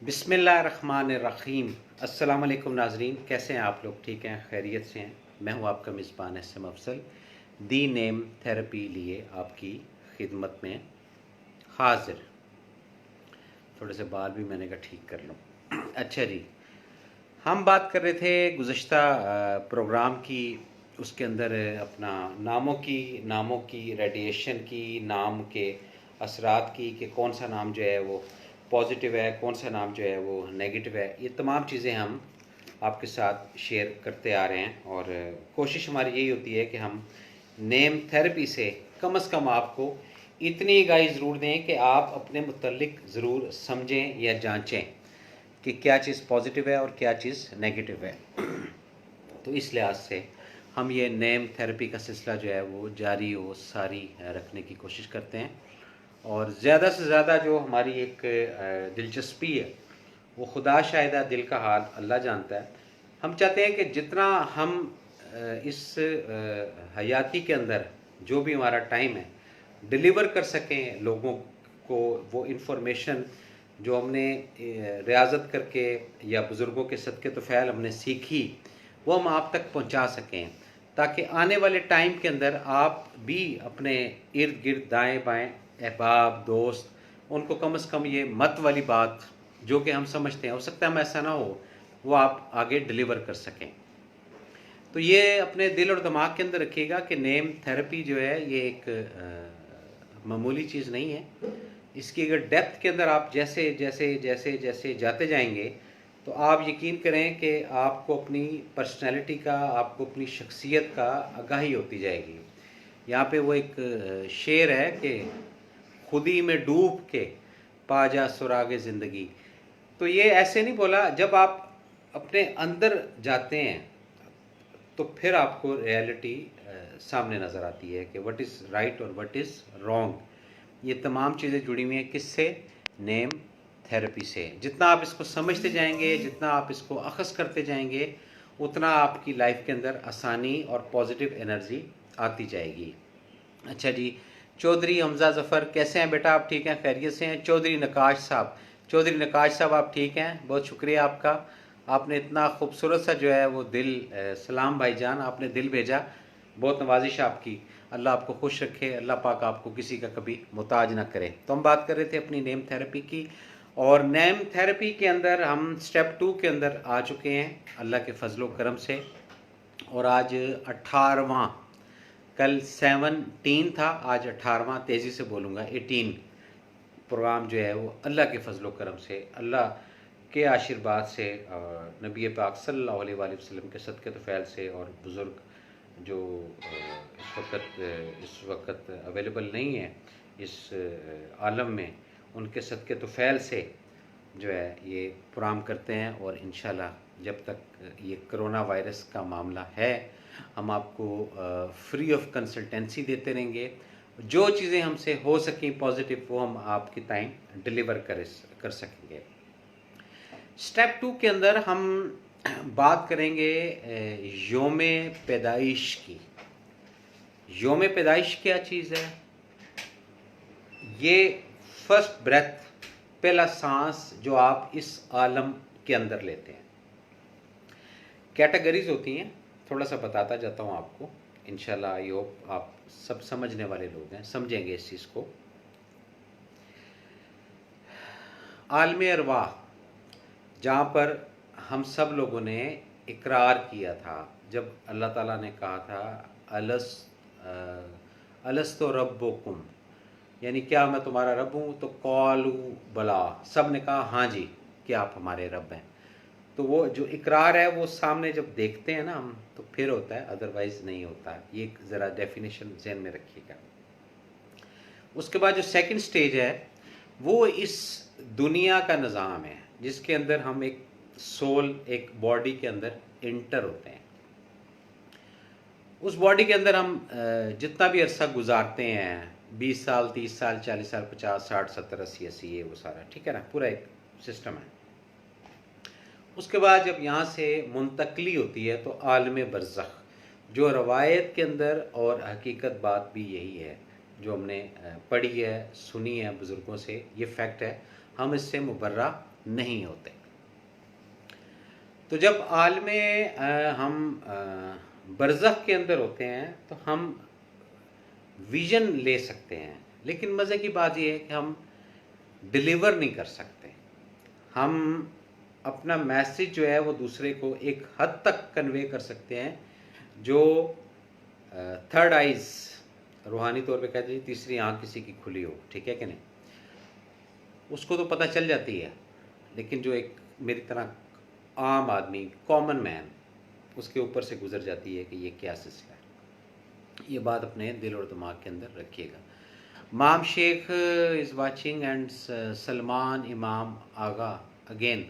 बिस्मिल्लाहिर्रहमानिर्रहीम। अस्सलाम वालेकुम नाजरीन, कैसे हैं आप लोग? ठीक हैं, खैरियत से हैं? मैं हूं आपका मेज़बान SM Afzal, the name therapy लिए आपकी खिदमत में हाजिर। थोड़े से बाल भी मैंने कहा ठीक कर लूँ। अच्छा जी, हम बात कर रहे थे गुज़श्ता प्रोग्राम की। उसके अंदर अपना नामों की रेडिएशन की, नाम के असरात की, कि कौन सा नाम जो है वो पॉजिटिव है, कौन सा नाम जो है वो नेगेटिव है। ये तमाम चीज़ें हम आपके साथ शेयर करते आ रहे हैं, और कोशिश हमारी यही होती है कि हम नेम थेरेपी से कम आपको इतनी आगाही ज़रूर दें कि आप अपने मुतल्लिक ज़रूर समझें या जांचें कि क्या चीज़ पॉजिटिव है और क्या चीज़ नेगेटिव है। तो इस लिहाज से हम ये नेम थेरेपी का सिलसिला जो है वो जारी और सारी रखने की कोशिश करते हैं। और ज़्यादा से ज़्यादा जो हमारी एक दिलचस्पी है वो खुदा शायदा, दिल का हाल अल्लाह जानता है। हम चाहते हैं कि जितना हम इस हयाती के अंदर जो भी हमारा टाइम है डिलीवर कर सकें लोगों को, वो इन्फॉर्मेशन जो हमने रियाजत करके या बुज़ुर्गों के सदक़े तो फ़ैल हमने सीखी, वो हम आप तक पहुंचा सकें, ताकि आने वाले टाइम के अंदर आप भी अपने इर्द गिर्द दाएं बाएं अहबाब दोस्त उनको कम से कम ये मत वाली बात जो कि हम समझते हैं, हो सकता है हम ऐसा ना हो, वो आप आगे डिलीवर कर सकें। तो ये अपने दिल और दिमाग के अंदर रखिएगा कि नेम थेरेपी जो है ये एक मामूली चीज़ नहीं है। इसकी अगर डेप्थ के अंदर आप जैसे जैसे जैसे जैसे जाते जाएंगे तो आप यकीन करें कि आपको अपनी पर्सनैलिटी का, आपको अपनी शख्सियत का आगाही होती जाएगी। यहाँ पे वो एक शेर है कि खुदी में डूब के पा जा सुरागे ज़िंदगी। तो ये ऐसे नहीं बोला, जब आप अपने अंदर जाते हैं तो फिर आपको रियलिटी सामने नज़र आती है कि व्हाट इज़ राइट और व्हाट इज़ रॉन्ग। ये तमाम चीज़ें जुड़ी हुई हैं किससे? नेम थेरेपी से। जितना आप इसको समझते जाएंगे, जितना आप इसको अखज़ करते जाएंगे, उतना आपकी लाइफ के अंदर आसानी और पॉजिटिव एनर्जी आती जाएगी। अच्छा जी, चौधरी हमज़ा ज़फ़र, कैसे हैं बेटा? आप ठीक हैं, खैरियत से हैं? चौधरी नकाश साहब, चौधरी नकाश साहब आप ठीक हैं? बहुत शुक्रिया आपका, आपने इतना खूबसूरत सा जो है वो दिल, सलाम भाईजान, आपने दिल भेजा, बहुत नवाजिश आपकी। अल्लाह आपको खुश रखे, अल्लाह पाक आपको किसी का कभी मुताज ना करे। तो हम बात कर रहे थे अपनी नेम थेरेपी की, और नेम थेरेपी के अंदर हम स्टेप 2 के अंदर आ चुके हैं अल्लाह के फजलो करम से। और आज 18वां, कल 17 था, आज 18वां, तेज़ी से बोलूँगा 18 प्रोग्राम जो है वो अल्लाह के फजलो करम से, अल्लाह के आशीर्वाद से, नबी पाक सल्लल्लाहु अलैहि वसल्लम के सदक़े तफ़ैल से, और बुज़ुर्ग जो इस वक्त अवेलेबल नहीं है इस आलम में, उनके सदक़े तफ़ैल से जो है ये प्रोग्राम करते हैं। और इंशाल्लाह जब तक ये कोरोना वायरस का मामला है, हम आपको फ्री ऑफ कंसल्टेंसी देते रहेंगे। जो चीज़ें हमसे हो सकें पॉजिटिव, वो हम आपकी टाइम डिलीवर कर सकेंगे। स्टेप 2 के अंदर हम बात करेंगे योम पैदाइश की। योम पैदाइश क्या चीज़ है? ये फर्स्ट ब्रेथ, पहला सांस जो आप इस आलम के अंदर लेते हैं। कैटेगरीज होती हैं, थोड़ा सा बताता जाता हूँ आपको, इंशाल्लाह आई होप आप सब समझने वाले लोग हैं, समझेंगे इस चीज़ को। आलम अरवाह, जहाँ पर हम सब लोगों ने इकरार किया था, जब अल्लाह ताला ने कहा था अलस्तो रब्बुकुम, यानी क्या मैं तुम्हारा रब हूँ? तो कौलू बला, सब ने कहा हाँ जी कि आप हमारे रब हैं। तो वो जो इकरार है वो सामने जब देखते हैं ना हम, तो फिर होता है, अदरवाइज़ नहीं होता। ये ज़रा डेफिनेशन ज़हन में रखिएगा। उसके बाद जो सेकंड स्टेज है वो इस दुनिया का निज़ाम है, जिसके अंदर हम एक सोल, एक बॉडी के अंदर इंटर होते हैं। उस बॉडी के अंदर हम जितना भी अरसा गुजारते हैं, 20 साल, 30 साल, 40 साल, 50, 60, 70, 80, 80, ये वो सारा, ठीक है ना, पूरा एक सिस्टम है। उसके बाद जब यहाँ से मुंतकली होती है तो आलम बरज़ख, जो रवायत के अंदर और हकीकत बात भी यही है, जो हमने पढ़ी है, सुनी है बुज़ुर्गों से, ये फैक्ट है, हम इससे मुबर्रा नहीं होते। तो जब आलम हम बरज़ख के अंदर होते हैं तो हम विज़न ले सकते हैं, लेकिन मज़े की बात यह है कि हम डिलीवर नहीं कर सकते। हम अपना मैसेज जो है वो दूसरे को एक हद तक कन्वे कर सकते हैं जो थर्ड आइज़, रूहानी तौर पे कहते हैं तीसरी आंख किसी की खुली हो, ठीक है कि नहीं, उसको तो पता चल जाती है, लेकिन जो एक मेरी तरह आम आदमी, कॉमन मैन, उसके ऊपर से गुजर जाती है कि ये क्या सिलसिला है। ये बात अपने दिल और दिमाग के अंदर रखिएगा। माम Shaikh is watching and Salman Imam Agha again.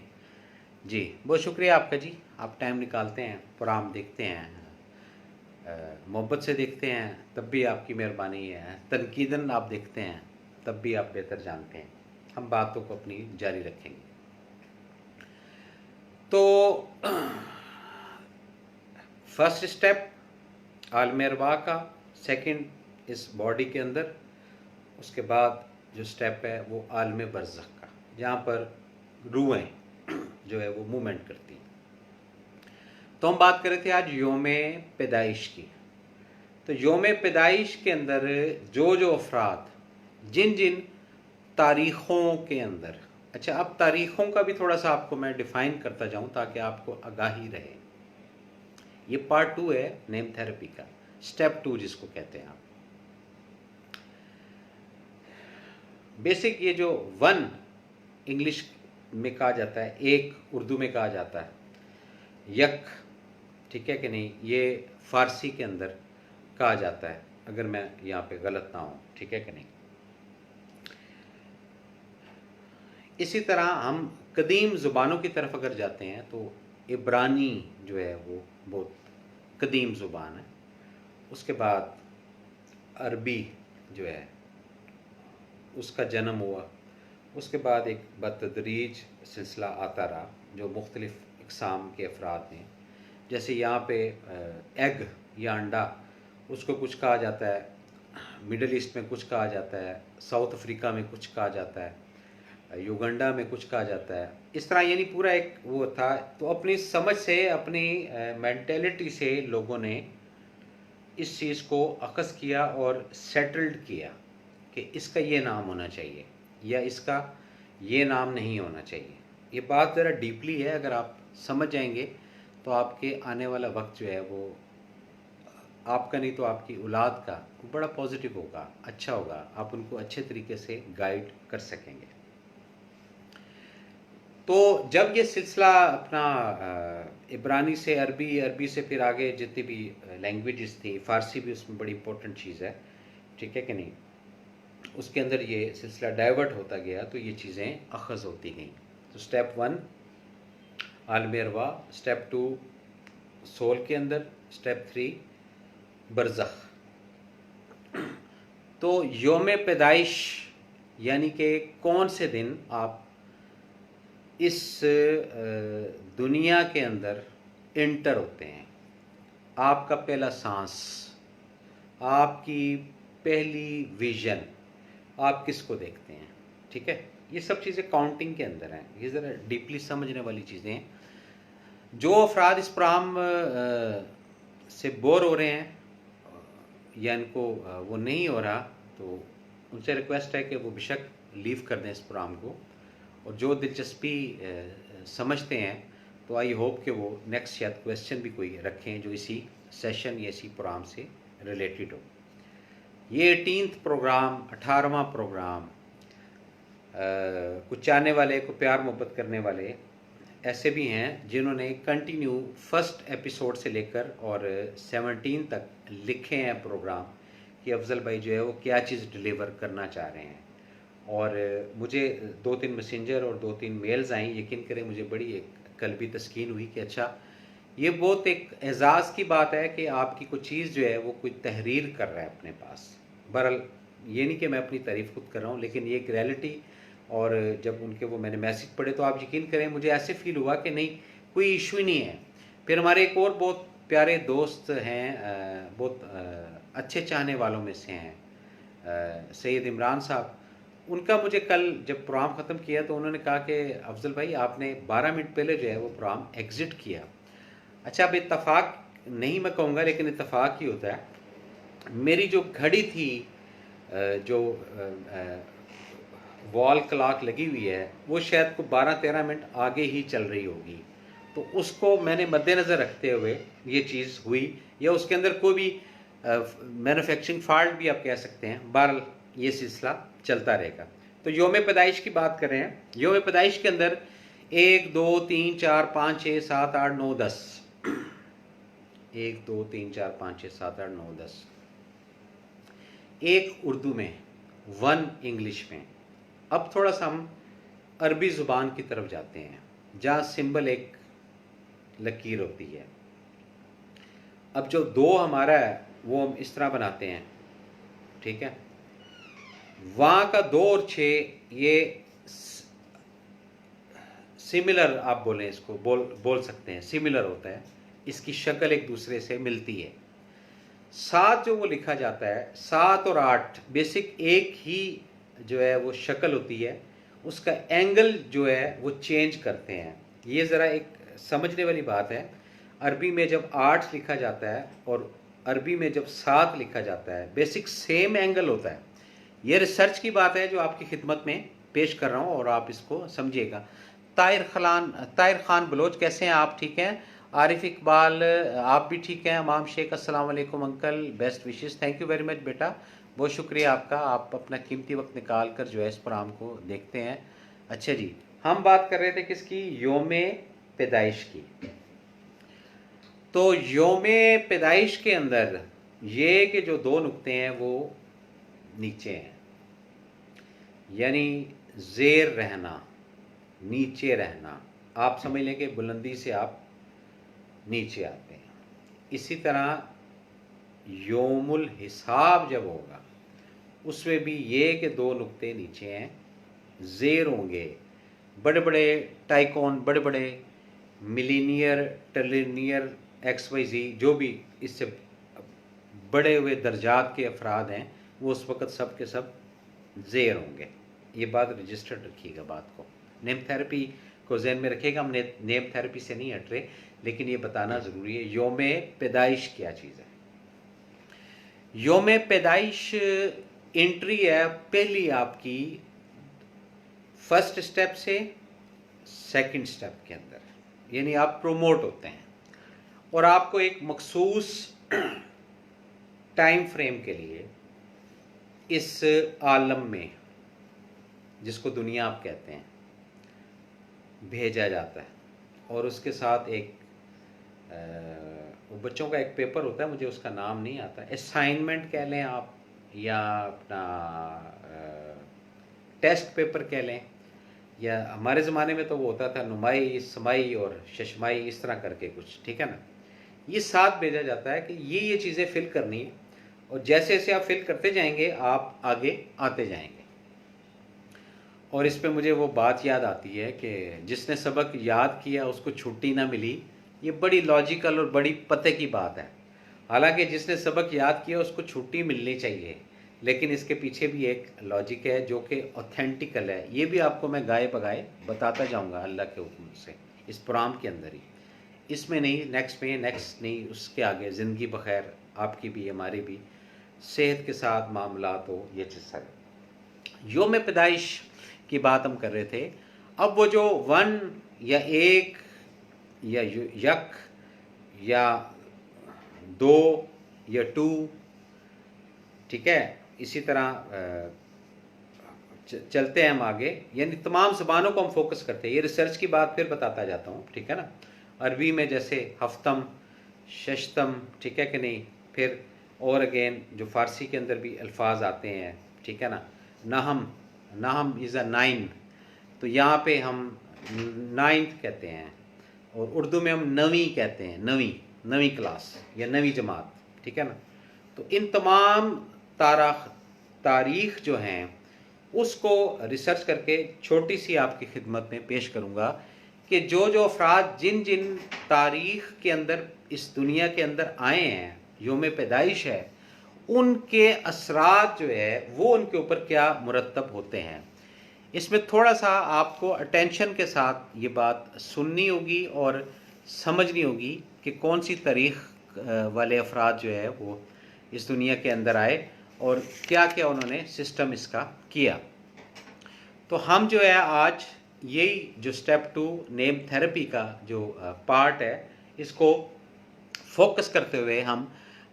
जी बहुत शुक्रिया आपका जी, आप टाइम निकालते हैं, प्रोग्राम देखते हैं, मोहब्बत से देखते हैं, तब भी आपकी मेहरबानी है। तनकीदन आप देखते हैं तब भी आप बेहतर जानते हैं। हम बातों को अपनी जारी रखेंगे। तो फर्स्ट स्टेप आलम अरवाह का, सेकंड इस बॉडी के अंदर, उसके बाद जो स्टेप है वो आलम बरज़ख का, जहाँ पर रूहें जो है वो मूवमेंट करती हैं। तो हम बात कर रहे थे आज योम पैदाइश की। तो योम पैदाइश के अंदर जो जो अफराद जिन जिन तारीख़ों के अंदर, अच्छा अब तारीख़ों का भी थोड़ा सा आपको मैं डिफ़ाइन करता जाऊँ ताकि आपको आगाही रहे। ये पार्ट 2 है नेम थेरेपी का, स्टेप 2 जिसको कहते हैं आप। बेसिक ये जो 1 इंग्लिश में कहा जाता है, एक उर्दू में कहा जाता है, यक, ठीक है कि नहीं, ये फ़ारसी के अंदर कहा जाता है, अगर मैं यहाँ पे गलत ना हूँ, ठीक है कि नहीं। इसी तरह हम कदीम ज़ुबानों की तरफ अगर जाते हैं तो इब्रानी जो है वो बहुत कदीम ज़ुबान है। उसके बाद अरबी जो है उसका जन्म हुआ, उसके बाद एक बतदरीज सिलसिला आता रहा जो मुख्तलिफ़ इक़साम के अफराद हैं। जैसे यहाँ पे एग या अंडा, उसको कुछ कहा जाता है, मिडल ईस्ट में कुछ कहा जाता है, साउथ अफ्रीका में कुछ कहा जाता है, युगांडा में कुछ कहा जाता है। इस तरह यानी पूरा एक वो था। तो अपनी समझ से, अपनी मेंटेलिटी से लोगों ने इस चीज़ को अख़ज़ किया और सेटल्ड किया कि इसका ये नाम होना चाहिए या इसका ये नाम नहीं होना चाहिए। ये बात ज़रा डीपली है, अगर आप समझ जाएंगे तो आपके आने वाला वक्त जो है वो आपका नहीं तो आपकी औलाद का बड़ा पॉजिटिव होगा, अच्छा होगा, आप उनको अच्छे तरीके से गाइड कर सकेंगे। तो जब ये सिलसिला अपना इब्रानी से अरबी, अरबी से फिर आगे जितनी भी लैंग्वेजेस थी, फ़ारसी भी उसमें बड़ी इंपॉर्टेंट चीज़ है, ठीक है कि नहीं, उसके अंदर ये सिलसिला डाइवर्ट होता गया तो ये चीज़ें अख़ज़ होती गईं। तो स्टेप 1 आलम अरवाह, स्टेप 2 सोल के अंदर, स्टेप 3 बरज़ख। तो योम पैदाइश यानी कि कौन से दिन आप इस दुनिया के अंदर एंटर होते हैं, आपका पहला सांस, आपकी पहली विज़न, आप किसको देखते हैं, ठीक है। ये सब चीज़ें काउंटिंग के अंदर हैं, ये ज़रा डीपली समझने वाली चीज़ें हैं। जो अफराद इस प्रोग्राम से बोर हो रहे हैं या इनको वो नहीं हो रहा, तो उनसे रिक्वेस्ट है कि वो बेशक लीव कर दें इस प्रोग्राम को, और जो दिलचस्पी समझते हैं तो आई होप कि वो नेक्स्ट शायद क्वेश्चन भी कोई रखें जो इसी सेशन या इसी प्रोग्राम से रिलेटेड हो। ये 18th प्रोग्राम, 18वां प्रोग्राम, कुछ चाहने वाले, को प्यार मोहब्बत करने वाले ऐसे भी हैं जिन्होंने कंटिन्यू फर्स्ट एपिसोड से लेकर और 17 तक लिखे हैं प्रोग्राम कि अफजल भाई जो है वो क्या चीज़ डिलीवर करना चाह रहे हैं। और मुझे 2-3 मैसेंजर और 2-3 मेल्स आई, यकीन करें मुझे बड़ी एक कल्बी तस्कीन हुई कि अच्छा ये बहुत एक एजाज़ की बात है कि आपकी कोई चीज़ जो है वो कोई तहरीर कर रहा है अपने पास। बहरहाल ये नहीं कि मैं अपनी तारीफ़ खुद कर रहा हूँ, लेकिन ये एक रियलिटी। और जब उनके वो मैंने मैसेज पढ़े तो आप यकीन करें मुझे ऐसे फील हुआ कि नहीं कोई इशू ही नहीं है। फिर हमारे एक और बहुत प्यारे दोस्त हैं, बहुत अच्छे चाहने वालों में से हैं, सैयद इमरान साहब, उनका मुझे कल जब प्रोग्राम ख़त्म किया तो उन्होंने कहा कि अफजल भाई आपने 12 मिनट पहले जो है वो प्रोग्राम एग्ज़िट किया। अच्छा, अब इत्तफाक नहीं मैं कहूँगा, लेकिन इत्तफाक ही होता है। मेरी जो घड़ी थी, जो वॉल क्लॉक लगी हुई है, वो शायद को 12-13 मिनट आगे ही चल रही होगी। तो उसको मैंने मद्देनज़र रखते हुए ये चीज़ हुई, या उसके अंदर कोई भी मैन्युफैक्चरिंग फॉल्ट भी आप कह सकते हैं। बहरहाल ये सिलसिला चलता रहेगा। तो योम पैदाइश की बात कर रहे हैं। योम पैदाइश के अंदर 1 2 3 4 5 6 7 8 9 10 1 2 3 4 5 6 7 8 9 10, एक उर्दू में, 1 इंग्लिश में। अब थोड़ा सा हम अरबी ज़ुबान की तरफ जाते हैं, जहाँ सिंबल एक लकीर होती है। अब जो 2 हमारा है वो हम इस तरह बनाते हैं, ठीक है। वहाँ का 2 और 6 ये सिमिलर, आप बोलें इसको, बोल सकते हैं सिमिलर होता है। इसकी शक्ल एक दूसरे से मिलती है। 7 जो वो लिखा जाता है, 7 और 8 बेसिक एक ही जो है वो शक्ल होती है, उसका एंगल जो है वो चेंज करते हैं। ये ज़रा एक समझने वाली बात है। अरबी में जब 8 लिखा जाता है और अरबी में जब 7 लिखा जाता है, बेसिक सेम एंगल होता है। ये रिसर्च की बात है जो आपकी खिदमत में पेश कर रहा हूँ, और आप इसको समझिएगा। ताहिर खान बलोच, कैसे हैं आप? ठीक हैं। आरिफ इकबाल, आप भी ठीक हैं। इमाम शेख, अस्सलाम वालेकुम uncle, best wishes. Thank you very much बेटा, बहुत शुक्रिया आपका। आप अपना कीमती वक्त निकाल कर जो है इस प्रोग्राम को देखते हैं। अच्छा जी, हम बात कर रहे थे किसकी? योम पैदाइश की। तो योम पैदाइश के अंदर ये कि जो 2 नुक्ते हैं वो नीचे हैं, यानी ज़ेर रहना, नीचे रहना। आप समझ लें कि बुलंदी से आप नीचे आते हैं। इसी तरह योमुल हिसाब जब होगा उसमें भी ये कि 2 नुक्ते नीचे हैं, ज़ेर होंगे। बड़े बड़े टाइकॉन, बड़े बड़े मिलीनियर, ट्रिलियनियर, XYZ, जो भी इससे बड़े हुए दर्जात के अफराद हैं, वो उस वक़्त सब के सब ज़ेर होंगे। ये बात रजिस्टर्ड रखिएगा, बात को। नेम थेरेपी को जहन में रखिएगा। हम नेम थेरेपी से नहीं हट रहे, लेकिन ये बताना ज़रूरी है योम पैदाइश क्या चीज़ है। योम पैदाइश एंट्री है पहली आपकी फर्स्ट स्टेप से सेकंड स्टेप के अंदर, यानी आप प्रोमोट होते हैं और आपको एक मखसूस टाइम फ्रेम के लिए इस आलम में, जिसको दुनिया आप कहते हैं, भेजा जाता है। और उसके साथ एक वो बच्चों का एक पेपर होता है, मुझे उसका नाम नहीं आता, असाइनमेंट कह लें आप, या अपना टेस्ट पेपर कह लें, या हमारे ज़माने में तो वो होता था नुमाई, समाई और शशमाई, इस तरह करके कुछ, ठीक है ना। ये साथ भेजा जाता है कि ये चीज़ें फिल करनी है, और जैसे जैसे आप फिल करते जाएंगे आप आगे आते जाएंगे। और इस पे मुझे वो बात याद आती है कि जिसने सबक याद किया उसको छुट्टी ना मिली। ये बड़ी लॉजिकल और बड़ी पते की बात है। हालांकि जिसने सबक याद किया उसको छुट्टी मिलनी चाहिए, लेकिन इसके पीछे भी एक लॉजिक है जो कि ऑथेंटिकल है। ये भी आपको मैं गाए बगाए बताता जाऊंगा अल्लाह के हुक्म से, इस प्रोग्राम के अंदर ही, इसमें नहीं, नेक्स्ट में, नेक्स्ट नहीं, उसके आगे। ज़िंदगी बखैर आपकी भी हमारी भी, सेहत के साथ मामला, तो ये चीज़ है। योम पैदाइश की बात हम कर रहे थे। अब वो जो 1 या 1 या यक या 2 या 2, ठीक है, इसी तरह चलते हैं हम आगे। यानी तमाम ज़बानों को हम फोकस करते हैं। ये रिसर्च की बात फिर बताता जाता हूँ, ठीक है ना। अरबी में जैसे हफ्तम, शश्तम, ठीक है कि नहीं। फिर और अगेन जो फ़ारसी के अंदर भी अल्फाज आते हैं, ठीक है ना। नाहम, नाहम इज़ अ 9, तो यहाँ पे हम 9th कहते हैं, और उर्दू में हम 9वीं कहते हैं, 9वीं क्लास या 9वीं जमात, ठीक है ना। तो इन तमाम तारीख जो हैं उसको रिसर्च करके छोटी सी आपकी खिदमत में पेश करूँगा कि जो अफराद जिन जिन तारीख के अंदर इस दुनिया के अंदर आए हैं, योम पैदाइश है, उनके असरात जो है वो उनके ऊपर क्या मुरतब होते हैं। इसमें थोड़ा सा आपको अटेंशन के साथ ये बात सुननी होगी और समझनी होगी कि कौन सी तारीख वाले अफराद जो है वो इस दुनिया के अंदर आए और क्या क्या उन्होंने सिस्टम इसका किया। तो हम जो है आज यही जो स्टेप 2 नेम थेरेपी का जो पार्ट है इसको फोकस करते हुए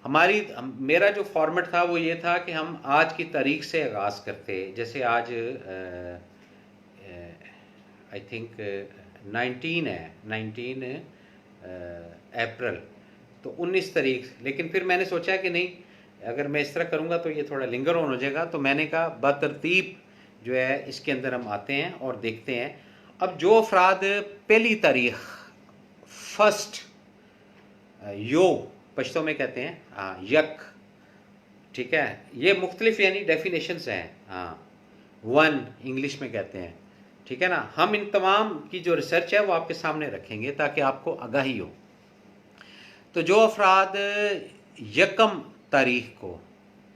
मेरा जो फॉर्मेट था वो ये था कि हम आज की तारीख से आगाज़ करते। जैसे आज आई थिंक 19 है, 19 अप्रैल, तो 19 तारीख। लेकिन फिर मैंने सोचा कि नहीं, अगर मैं इस तरह करूँगा तो ये थोड़ा लिंगर ऑन हो जाएगा। तो मैंने कहा बतरतीब जो है इसके अंदर हम आते हैं और देखते हैं। अब जो अफराद पहली तारीख फर्स्ट यो पश्तो में कहते हैं यक, ठीक है, ये मुख्तलिफ यानी डेफिनेशंस हैं। वन इंग्लिश में कहते हैं, ठीक है ना। हम इन तमाम की जो रिसर्च है वो आपके सामने रखेंगे ताकि आपको आगाही हो। तो जो अफराद यकम तारीख को,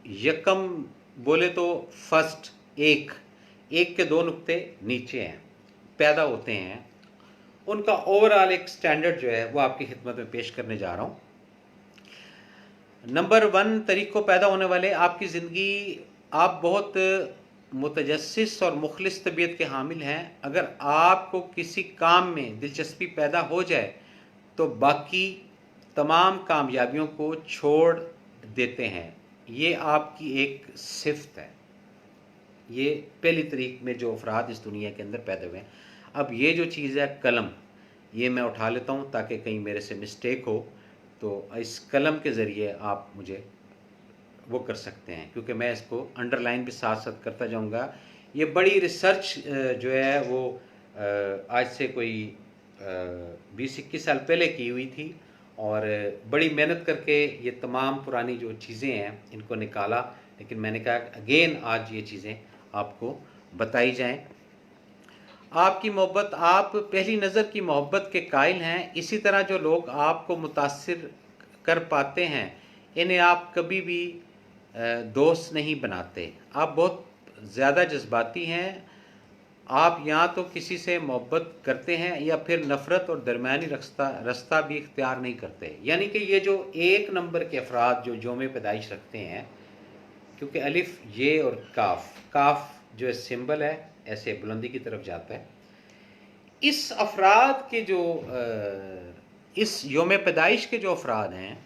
यकम बोले तो फर्स्ट, एक के 2 नुक्ते नीचे हैं, पैदा होते हैं, उनका ओवरऑल एक स्टैंडर्ड जो है वो आपकी खिदमत में पेश करने जा रहा हूँ। नंबर 1 तारीख को पैदा होने वाले, आपकी ज़िंदगी, आप बहुत मुतजस्सिस और मुखलिस तबीयत के हामिल हैं। अगर आपको किसी काम में दिलचस्पी पैदा हो जाए तो बाकी तमाम कामयाबियों को छोड़ देते हैं। ये आपकी एक सिफ्त है। ये पहली तारीख में जो अफराद इस दुनिया के अंदर पैदा हुए हैं। अब ये जो चीज़ है कलम, ये मैं उठा लेता हूँ ताकि कहीं मेरे से मिस्टेक हो तो इस कलम के ज़रिए आप मुझे वो कर सकते हैं, क्योंकि मैं इसको अंडरलाइन भी साथ साथ करता जाऊंगा। ये बड़ी रिसर्च जो है वो आज से कोई 20-21 साल पहले की हुई थी और बड़ी मेहनत करके ये तमाम पुरानी जो चीज़ें हैं इनको निकाला। लेकिन मैंने कहा अगेन आज ये चीज़ें आपको बताई जाएं। आपकी मोहब्बत, आप पहली नज़र की मोहब्बत के कायल हैं। इसी तरह जो लोग आपको मुतासिर कर पाते हैं इन्हें आप कभी भी दोस्त नहीं बनाते। आप बहुत ज़्यादा जज्बाती हैं। आप या तो किसी से मोहब्बत करते हैं या फिर नफ़रत और दरमियानी रास्ता भी इख्तियार नहीं करते। यानी कि ये जो 1 नंबर के अफराद जो योम पैदाइश रखते हैं, क्योंकि अलिफ, ये और काफ जो है सिंबल है, ऐसे बुलंदी की तरफ जाता है। इस अफराद के जो इस योम पैदाइश के जो अफराद हैं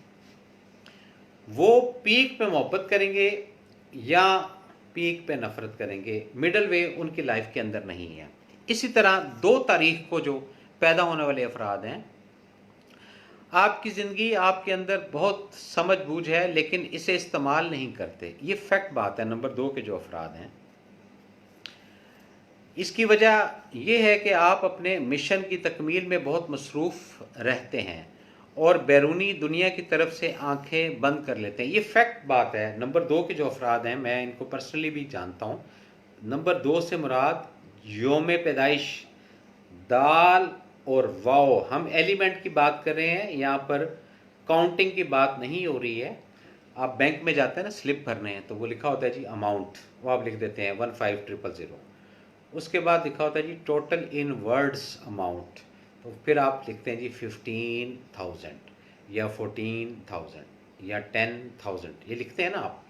वो पीक पे मोहब्बत करेंगे या पीक पे नफरत करेंगे। मिडल वे उनकी लाइफ के अंदर नहीं है। इसी तरह 2 तारीख को जो पैदा होने वाले अफराद हैं, आपकी ज़िंदगी, आपके अंदर बहुत समझ बूझ है लेकिन इसे इस्तेमाल नहीं करते। ये फैक्ट बात है। नंबर 2 के जो अफराद हैं, इसकी वजह यह है कि आप अपने मिशन की तकमील में बहुत मसरूफ़ रहते हैं और बैरूनी दुनिया की तरफ से आंखें बंद कर लेते हैं। ये फैक्ट बात है। नंबर 2 के जो अफराद हैं, मैं इनको पर्सनली भी जानता हूँ। नंबर 2 से मुराद योम पैदाइश दाल और वाओ, हम एलिमेंट की बात कर रहे हैं, यहाँ पर काउंटिंग की बात नहीं हो रही है। आप बैंक में जाते हैं ना स्लिप भरने हैं, तो वो लिखा होता है जी अमाउंट, वो आप लिख देते हैं 15,000। उसके बाद लिखा होता है जी टोटल इन वर्ड्स अमाउंट, तो फिर आप लिखते हैं जी 15,000 या 14,000 या 10,000, ये लिखते हैं ना आप।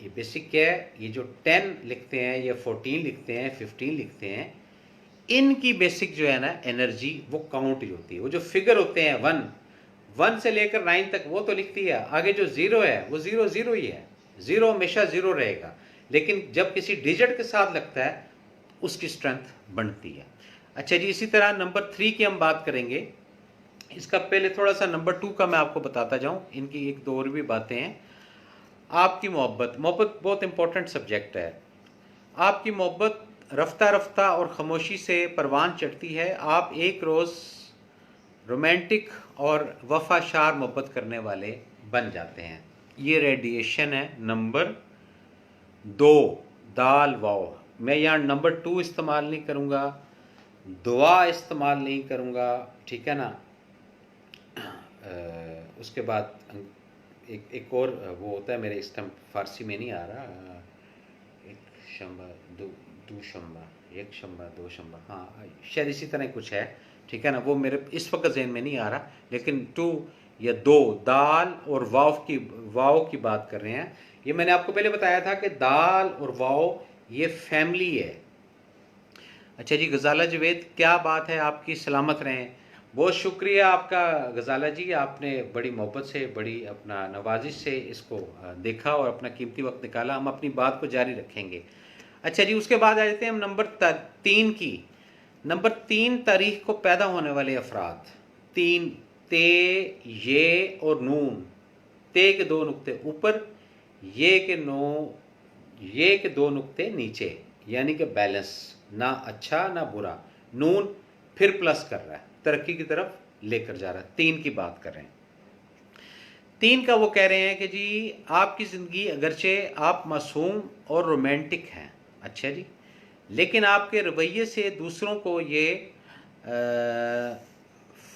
ये बेसिक क्या है, ये जो 10 लिखते हैं या 14 लिखते हैं, 15 लिखते हैं, इनकी बेसिक जो है ना एनर्जी वो काउंट जो होती है। वो जो फिगर होते हैं 1 से लेकर 9 तक वो तो लिखती है। आगे जो 0 है वो 0 0 ही है। 0 हमेशा 0 रहेगा, लेकिन जब किसी डिजिट के साथ लगता है उसकी स्ट्रेंथ बढ़ती है। अच्छा जी, इसी तरह नंबर 3 की हम बात करेंगे। इसका पहले थोड़ा सा नंबर 2 का मैं आपको बताता जाऊं। इनकी 1-2 और भी बातें हैं। आपकी मोहब्बत बहुत इंपॉर्टेंट सब्जेक्ट है। आपकी मोहब्बत रफ्ता रफ्ता और खामोशी से परवान चढ़ती है। आप एक रोज़ रोमांटिक और वफाशार मोहब्बत करने वाले बन जाते हैं। ये रेडिएशन है नंबर 2, दाल वाओ। मैं यहाँ नंबर 2 इस्तेमाल नहीं करूँगा, दुआ इस्तेमाल नहीं करूँगा, ठीक है ना। उसके बाद एक और वो होता है मेरे, इस टाइम फारसी में नहीं आ रहा, एक शंबा, दो शंबा, एक शंबा, दो शंबा, हाँ शायद इसी तरह कुछ है, ठीक है ना, वो मेरे इस वक्त जहन में नहीं आ रहा, लेकिन टू या दो, दाल और वाव की बात कर रहे हैं। ये मैंने आपको पहले बताया था कि दाल और वाव ये फैमिली है। अच्छा जी, गजाला जवेद, क्या बात है आपकी, सलामत रहें। बहुत शुक्रिया आपका गजाला जी, आपने बड़ी मोहब्बत से, बड़ी अपना नवाजिश से इसको देखा और अपना कीमती वक्त निकाला। हम अपनी बात को जारी रखेंगे। अच्छा जी, उसके बाद आ जाते हैं हम नंबर 3 की। नंबर 3, तारीख को पैदा होने वाले अफराद। 3, ते, ये और नून। ते के 2 नुक्ते ऊपर, ये के 2 नुक्ते नीचे, यानी कि बैलेंस, ना अच्छा ना बुरा। नून फिर प्लस कर रहा है, तरक्की की तरफ लेकर जा रहा है। 3 की बात कर रहे हैं। 3 का वो कह रहे हैं कि जी आपकी ज़िंदगी अगरचे आप मासूम और रोमांटिक हैं, अच्छा जी, लेकिन आपके रवैये से दूसरों को ये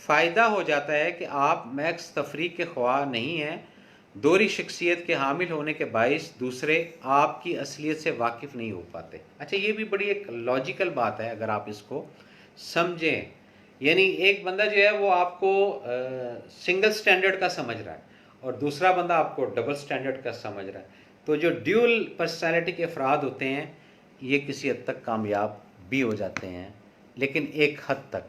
फ़ायदा हो जाता है कि आप मैक्स तफरीक के ख्वाह नहीं हैं। दोहरी शख्सियत के हामिल होने के बाइस दूसरे आपकी असलियत से वाकिफ़ नहीं हो पाते। अच्छा, ये भी बड़ी एक लॉजिकल बात है अगर आप इसको समझें। यानी एक बंदा जो है वो आपको सिंगल स्टैंडर्ड का समझ रहा है और दूसरा बंदा आपको डबल स्टैंडर्ड का समझ रहा है। तो जो ड्यूल पर्सनैलिटी के अफराद होते हैं ये किसी हद तक कामयाब भी हो जाते हैं, लेकिन एक हद तक।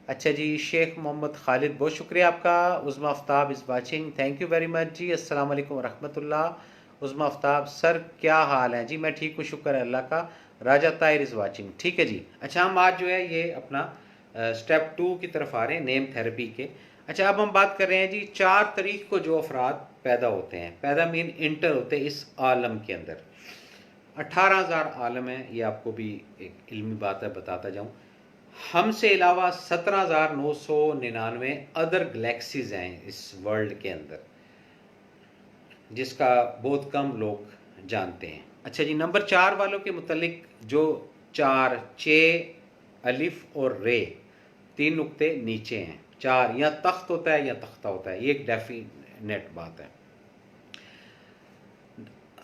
अच्छा जी, शेख मोहम्मद खालिद, बहुत शुक्रिया आपका। Uzma Aftab is watching, thank you very much ji. अस्सलाम वालेकुम रहमतुल्लाह। उज़्मा आफ्ताब, सर क्या हाल है जी? मैं ठीक हूँ, शुक्र है अल्लाह का। राजा ताहिर इज़ वाचिंग, ठीक है जी। अच्छा, हम आज जो है ये अपना स्टेप 2 की तरफ आ रहे हैं, नेम थेरेपी के। अच्छा, अब हम बात कर रहे हैं जी 4 तारीख को जो अफराद पैदा होते हैं, पैदा मीन इंटर होते हैं इस आलम के अंदर। 18,000 आलम है, ये आपको भी एक इल्मी बात है, बताता जाऊँ। हमसे अलावा 17,999 अदर गैलेक्सीज हैं इस वर्ल्ड के अंदर, जिसका बहुत कम लोग जानते हैं। अच्छा जी, नंबर 4 वालों के मुतालिक जो 4, चे, अलिफ और रे, 3 नुक्ते नीचे हैं। 4 या तख्त होता है या तख्ता होता है, ये एक डेफिनेट बात है।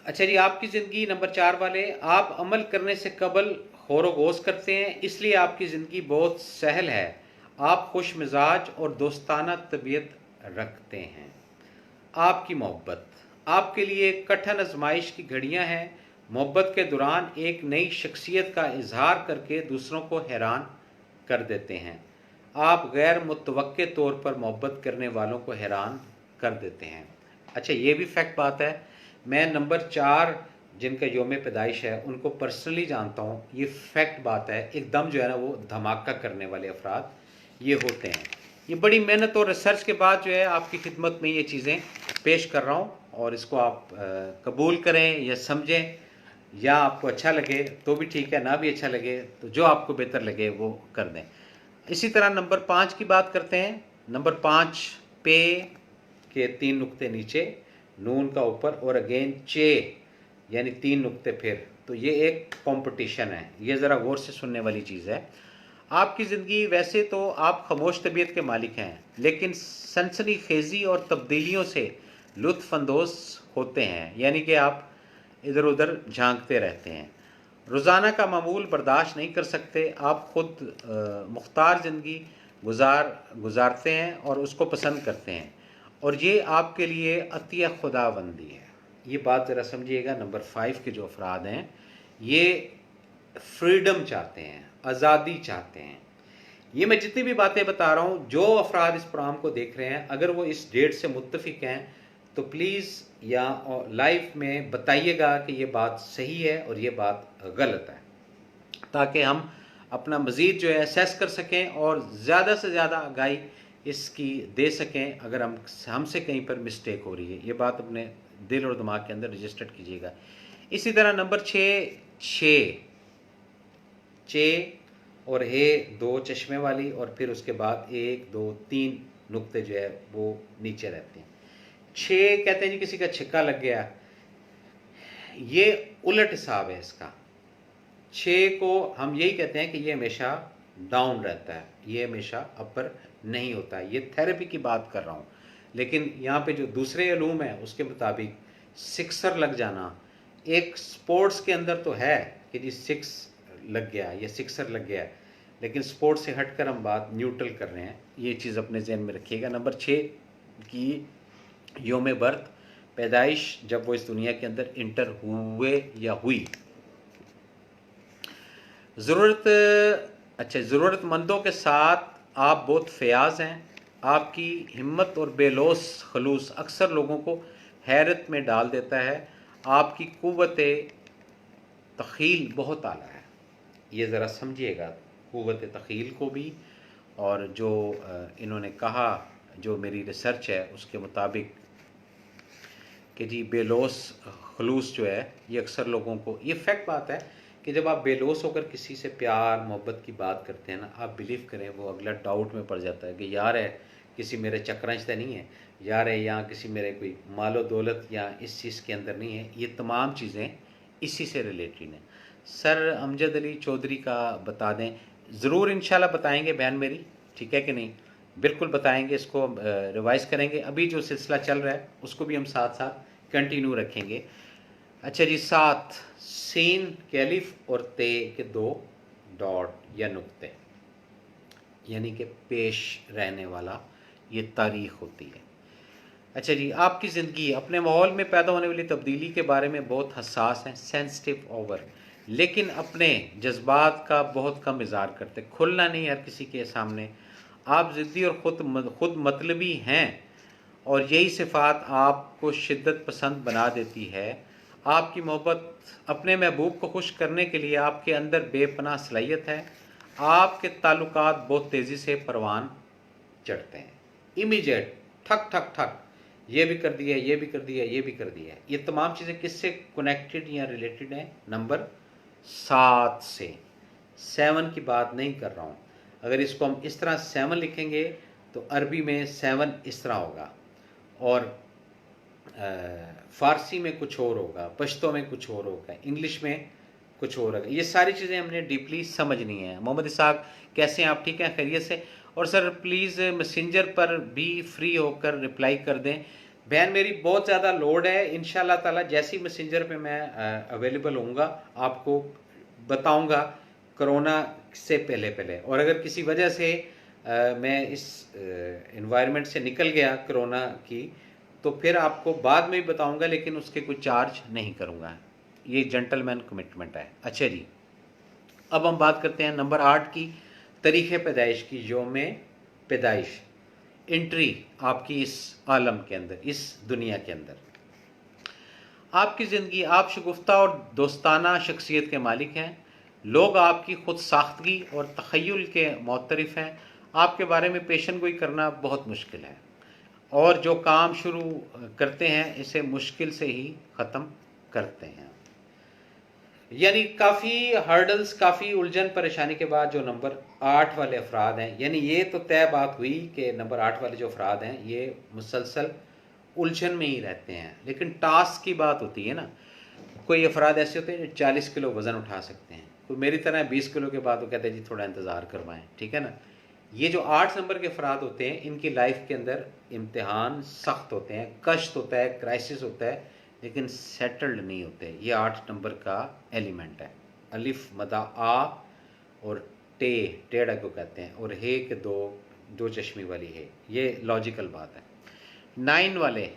अच्छा जी, आपकी ज़िंदगी नंबर 4 वाले, आप अमल करने से कबल खौर-ओ-गोश करते हैं, इसलिए आपकी ज़िंदगी बहुत सहल है। आप खुश मिजाज और दोस्ताना तबीयत रखते हैं। आपकी मोहब्बत, आपके लिए कठिन आजमाइश की घड़ियां हैं। मोहब्बत के दौरान एक नई शख्सियत का इजहार करके दूसरों को हैरान कर देते हैं। आप गैर मुतवक्के तौर पर मोहब्बत करने वालों को हैरान कर देते हैं। अच्छा, ये भी फैक्ट बात है, मैं नंबर 4 जिनका योम पैदाइश है उनको पर्सनली जानता हूँ। ये फैक्ट बात है, एकदम जो है ना वो धमाका करने वाले अफराद ये होते हैं। ये बड़ी मेहनत और रिसर्च के बाद जो है आपकी खिदमत में ये चीज़ें पेश कर रहा हूँ, और इसको आप कबूल करें या समझें, या आपको अच्छा लगे तो भी ठीक है, ना भी अच्छा लगे तो जो आपको बेहतर लगे वो कर दें। इसी तरह नंबर 5 की बात करते हैं। नंबर 5, पे के 3 नुक्ते नीचे, नून का ऊपर और अगेन चे, यानी 3 नुक्ते फिर। तो ये एक कंपटीशन है, ये ज़रा गौर से सुनने वाली चीज़ है। आपकी ज़िंदगी, वैसे तो आप खामोश तबीयत के मालिक हैं, लेकिन सनसनी खेजी और तब्दीलियों से लुत्फ़ अंदोज़ होते हैं, यानी कि आप इधर उधर झांकते रहते हैं। रोज़ाना का मामूल बर्दाश्त नहीं कर सकते, आप खुद मुख्तार ज़िंदगी गुजारते हैं और उसको पसंद करते हैं, और ये आपके लिए अतिया खुदाबंदी है। ये बात ज़रा समझिएगा। नंबर 5 के जो अफराद हैं ये फ्रीडम चाहते हैं, आज़ादी चाहते हैं। ये मैं जितनी भी बातें बता रहा हूँ, जो अफराद इस प्रोग्राम को देख रहे हैं, अगर वो इस डेट से मुत्तफिक हैं तो प्लीज़ या लाइव में बताइएगा कि ये बात सही है और ये बात गलत है, ताकि हम अपना मज़ीद जो है असेस कर सकें और ज़्यादा से ज़्यादा आगाही इसकी दे सकें अगर हमसे कहीं पर मिस्टेक हो रही है। ये बात अपने दिल और दिमाग के अंदर रजिस्टर्ड कीजिएगा। इसी तरह नंबर 6, चे और हे, 2 चश्मे वाली, और फिर उसके बाद 1, 2, 3 नुक्ते जो है वो नीचे रहते हैं। 6 कहते हैं जी किसी का छिक्का लग गया, ये उलट हिसाब है इसका। 6 को हम यही कहते हैं कि ये हमेशा डाउन रहता है, ये हमेशा अपर नहीं होता है। ये थेरेपी की बात कर रहा हूँ। लेकिन यहाँ पे जो दूसरे इलूम है उसके मुताबिक सिक्सर लग जाना, एक स्पोर्ट्स के अंदर तो है कि जी सिक्स लग गया या सिक्सर लग गया, लेकिन स्पोर्ट्स से हटकर हम बात न्यूट्रल कर रहे हैं, ये चीज़ अपने जहन में रखिएगा। नंबर 6 की योम बर्थ, पैदाइश, जब वो इस दुनिया के अंदर इंटर हुए या हुई। ज़रूरतमंदों के साथ आप बहुत फयाज हैं, आपकी हिम्मत और बेलौस खलूस अक्सर लोगों को हैरत में डाल देता है, आपकी कुव्वत तख़ील बहुत आला है। ये ज़रा समझिएगा कुव्वत तख़ील को भी, और जो इन्होंने कहा, जो मेरी रिसर्च है उसके मुताबिक कि जी बेलौस खलूस जो है ये अक्सर लोगों को, ये फैक्ट बात है कि जब आप बेलौस होकर किसी से प्यार मोहब्बत की बात करते हैं ना, आप बिलीव करें वो अगला डाउट में पड़ जाता है कि यार है किसी मेरे चक्रांश तो नहीं है, यार है यहाँ किसी मेरे कोई मालो दौलत या इस चीज़ के अंदर नहीं है। ये तमाम चीज़ें इसी से रिलेटेड हैं। सर अमजद अली चौधरी का बता दें, ज़रूर इंशाल्लाह बताएंगे बहन मेरी, ठीक है कि नहीं, बिल्कुल बताएंगे, इसको रिवाइज़ करेंगे। अभी जो सिलसिला चल रहा है उसको भी हम साथ साथ कंटिन्यू रखेंगे। अच्छा जी, 7 सीन के अलिफ और ते के 2 डॉट या नुक्ते, यानी कि पेश रहने वाला, ये तारीख़ होती है। अच्छा जी, आपकी ज़िंदगी अपने माहौल में पैदा होने वाली तब्दीली के बारे में बहुत हसास हैं, सेंसिटिव ओवर, लेकिन अपने जज्बात का बहुत कम इज़हार करते, खुलना नहीं हर किसी के सामने। आप ज़िद्दी और ख़ुद मतलबी हैं, और यही सिफ़ात आपको शिद्दत पसंद बना देती है। आपकी मोहब्बत अपने महबूब को खुश करने के लिए आपके अंदर बेपनाह सलाहियत है। आपके ताल्लुकात बहुत तेज़ी से परवान चढ़ते हैं, इमीडिएट, ठक ठक ठक, ये भी कर दिया, ये भी कर दिया, ये भी कर दिया। ये तमाम चीज़ें किससे कनेक्टेड या रिलेटेड हैं? नंबर 7 से। 7 की बात नहीं कर रहा हूँ। अगर इसको हम इस तरह 7 लिखेंगे तो अरबी में 7 इस तरह होगा, और फ़ारसी में कुछ और होगा, पश्तो में कुछ और होगा, इंग्लिश में कुछ और होगा। ये सारी चीज़ें हमने डीपली समझनी है। मोहम्मद इसाक, कैसे हैं आप? ठीक हैं, खैरियत से? और सर प्लीज़ मैसेंजर पर भी फ्री होकर रिप्लाई कर दें। बहन मेरी बहुत ज़्यादा लोड है, इंशाल्लाह ताला जैसी मैसेंजर पे मैं अवेलेबल होऊंगा आपको बताऊंगा कोरोना से पहले पहले। और अगर किसी वजह से मैं इस इन्वायरमेंट से निकल गया कोरोना की, तो फिर आपको बाद में भी बताऊंगा, लेकिन उसके कोई चार्ज नहीं करूंगा। ये जेंटलमैन कमिटमेंट है। अच्छा जी, अब हम बात करते हैं नंबर 8 की, तारीख़ पैदाइश की, योम पैदाइश, एंट्री आपकी इस आलम के अंदर, इस दुनिया के अंदर। आपकी ज़िंदगी, आप शगुफ्ता और दोस्ताना शख्सियत के मालिक हैं। लोग आपकी खुद साख्तगी और तख़य्युल के मुतरिफ़ हैं। आपके बारे में पेशन गोई करना बहुत मुश्किल है, और जो काम शुरू करते हैं इसे मुश्किल से ही ख़त्म करते हैं। यानी काफ़ी हर्डल्स, काफ़ी उलझन परेशानी के बाद जो नंबर 8 वाले अफराद हैं, यानी ये तो तय बात हुई कि नंबर 8 वाले जो अफराद हैं ये मुसलसल उलझन में ही रहते हैं। लेकिन टास्क की बात होती है ना, कोई अफराद ऐसे होते हैं जो 40 किलो वज़न उठा सकते हैं, कोई मेरी तरह 20 किलो के बाद वो कहते हैं जी थोड़ा इंतज़ार करवाएं, ठीक है ना। ये जो 8 नंबर के अफराद होते हैं, इनकी लाइफ के अंदर इम्तिहान सख्त होते हैं, कष्ट होता है, क्राइसिस होता है, लेकिन सेटल्ड नहीं होते। ये 8 नंबर का एलिमेंट है। अलिफ मदा आ और टे, टेढ़ा को कहते हैं, और हे के दो चश्मी वाली है, ये लॉजिकल बात है। 9 वाले,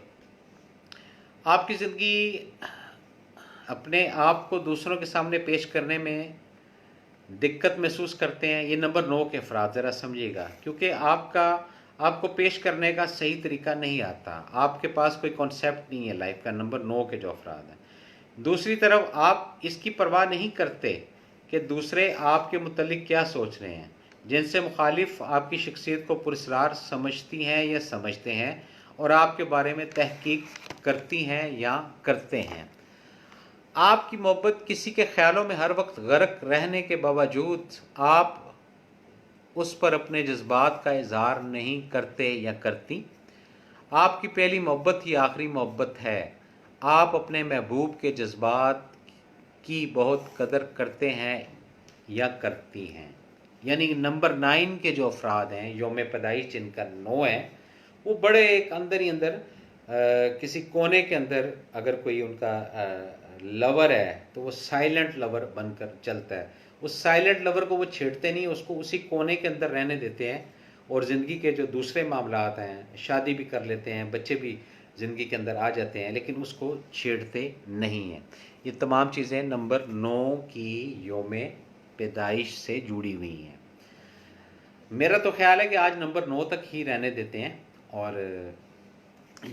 आपकी ज़िंदगी अपने आप को दूसरों के सामने पेश करने में दिक्कत महसूस करते हैं। ये नंबर 9 के अफराद, ज़रा समझिएगा, क्योंकि आपको पेश करने का सही तरीका नहीं आता, आपके पास कोई कॉन्सेप्ट नहीं है लाइफ का। नंबर 9 के जो अफराद हैं, दूसरी तरफ आप इसकी परवाह नहीं करते कि दूसरे आपके मुतल्लिक क्या सोच रहे हैं, जिनसे मुखालिफ आपकी शख्सियत को पुरस्कार समझती हैं या समझते हैं, और आपके बारे में तहकीक करती हैं या करते हैं। आपकी मोहब्बत किसी के ख्यालों में हर वक्त गर्क रहने के बावजूद आप उस पर अपने जज्बात का इजहार नहीं करते या करती। आपकी पहली मोहब्बत ही आखिरी मोहब्बत है। आप अपने महबूब के जज्बात की बहुत कदर करते हैं या करती हैं। यानी नंबर 9 के जो अफराद हैं, योम पैदाइश जिनका 9 है, वो बड़े एक अंदर ही अंदर किसी कोने के अंदर अगर कोई उनका लवर है तो वो साइलेंट लवर बनकर चलता है। उस साइलेंट लवर को वो छेड़ते नहीं, उसको उसी कोने के अंदर रहने देते हैं और ज़िंदगी के जो दूसरे मामलात हैं, शादी भी कर लेते हैं, बच्चे भी ज़िंदगी के अंदर आ जाते हैं, लेकिन उसको छेड़ते नहीं हैं। ये तमाम चीज़ें नंबर 9 की योम पैदाइश से जुड़ी हुई हैं। मेरा तो ख्याल है कि आज नंबर 9 तक ही रहने देते हैं और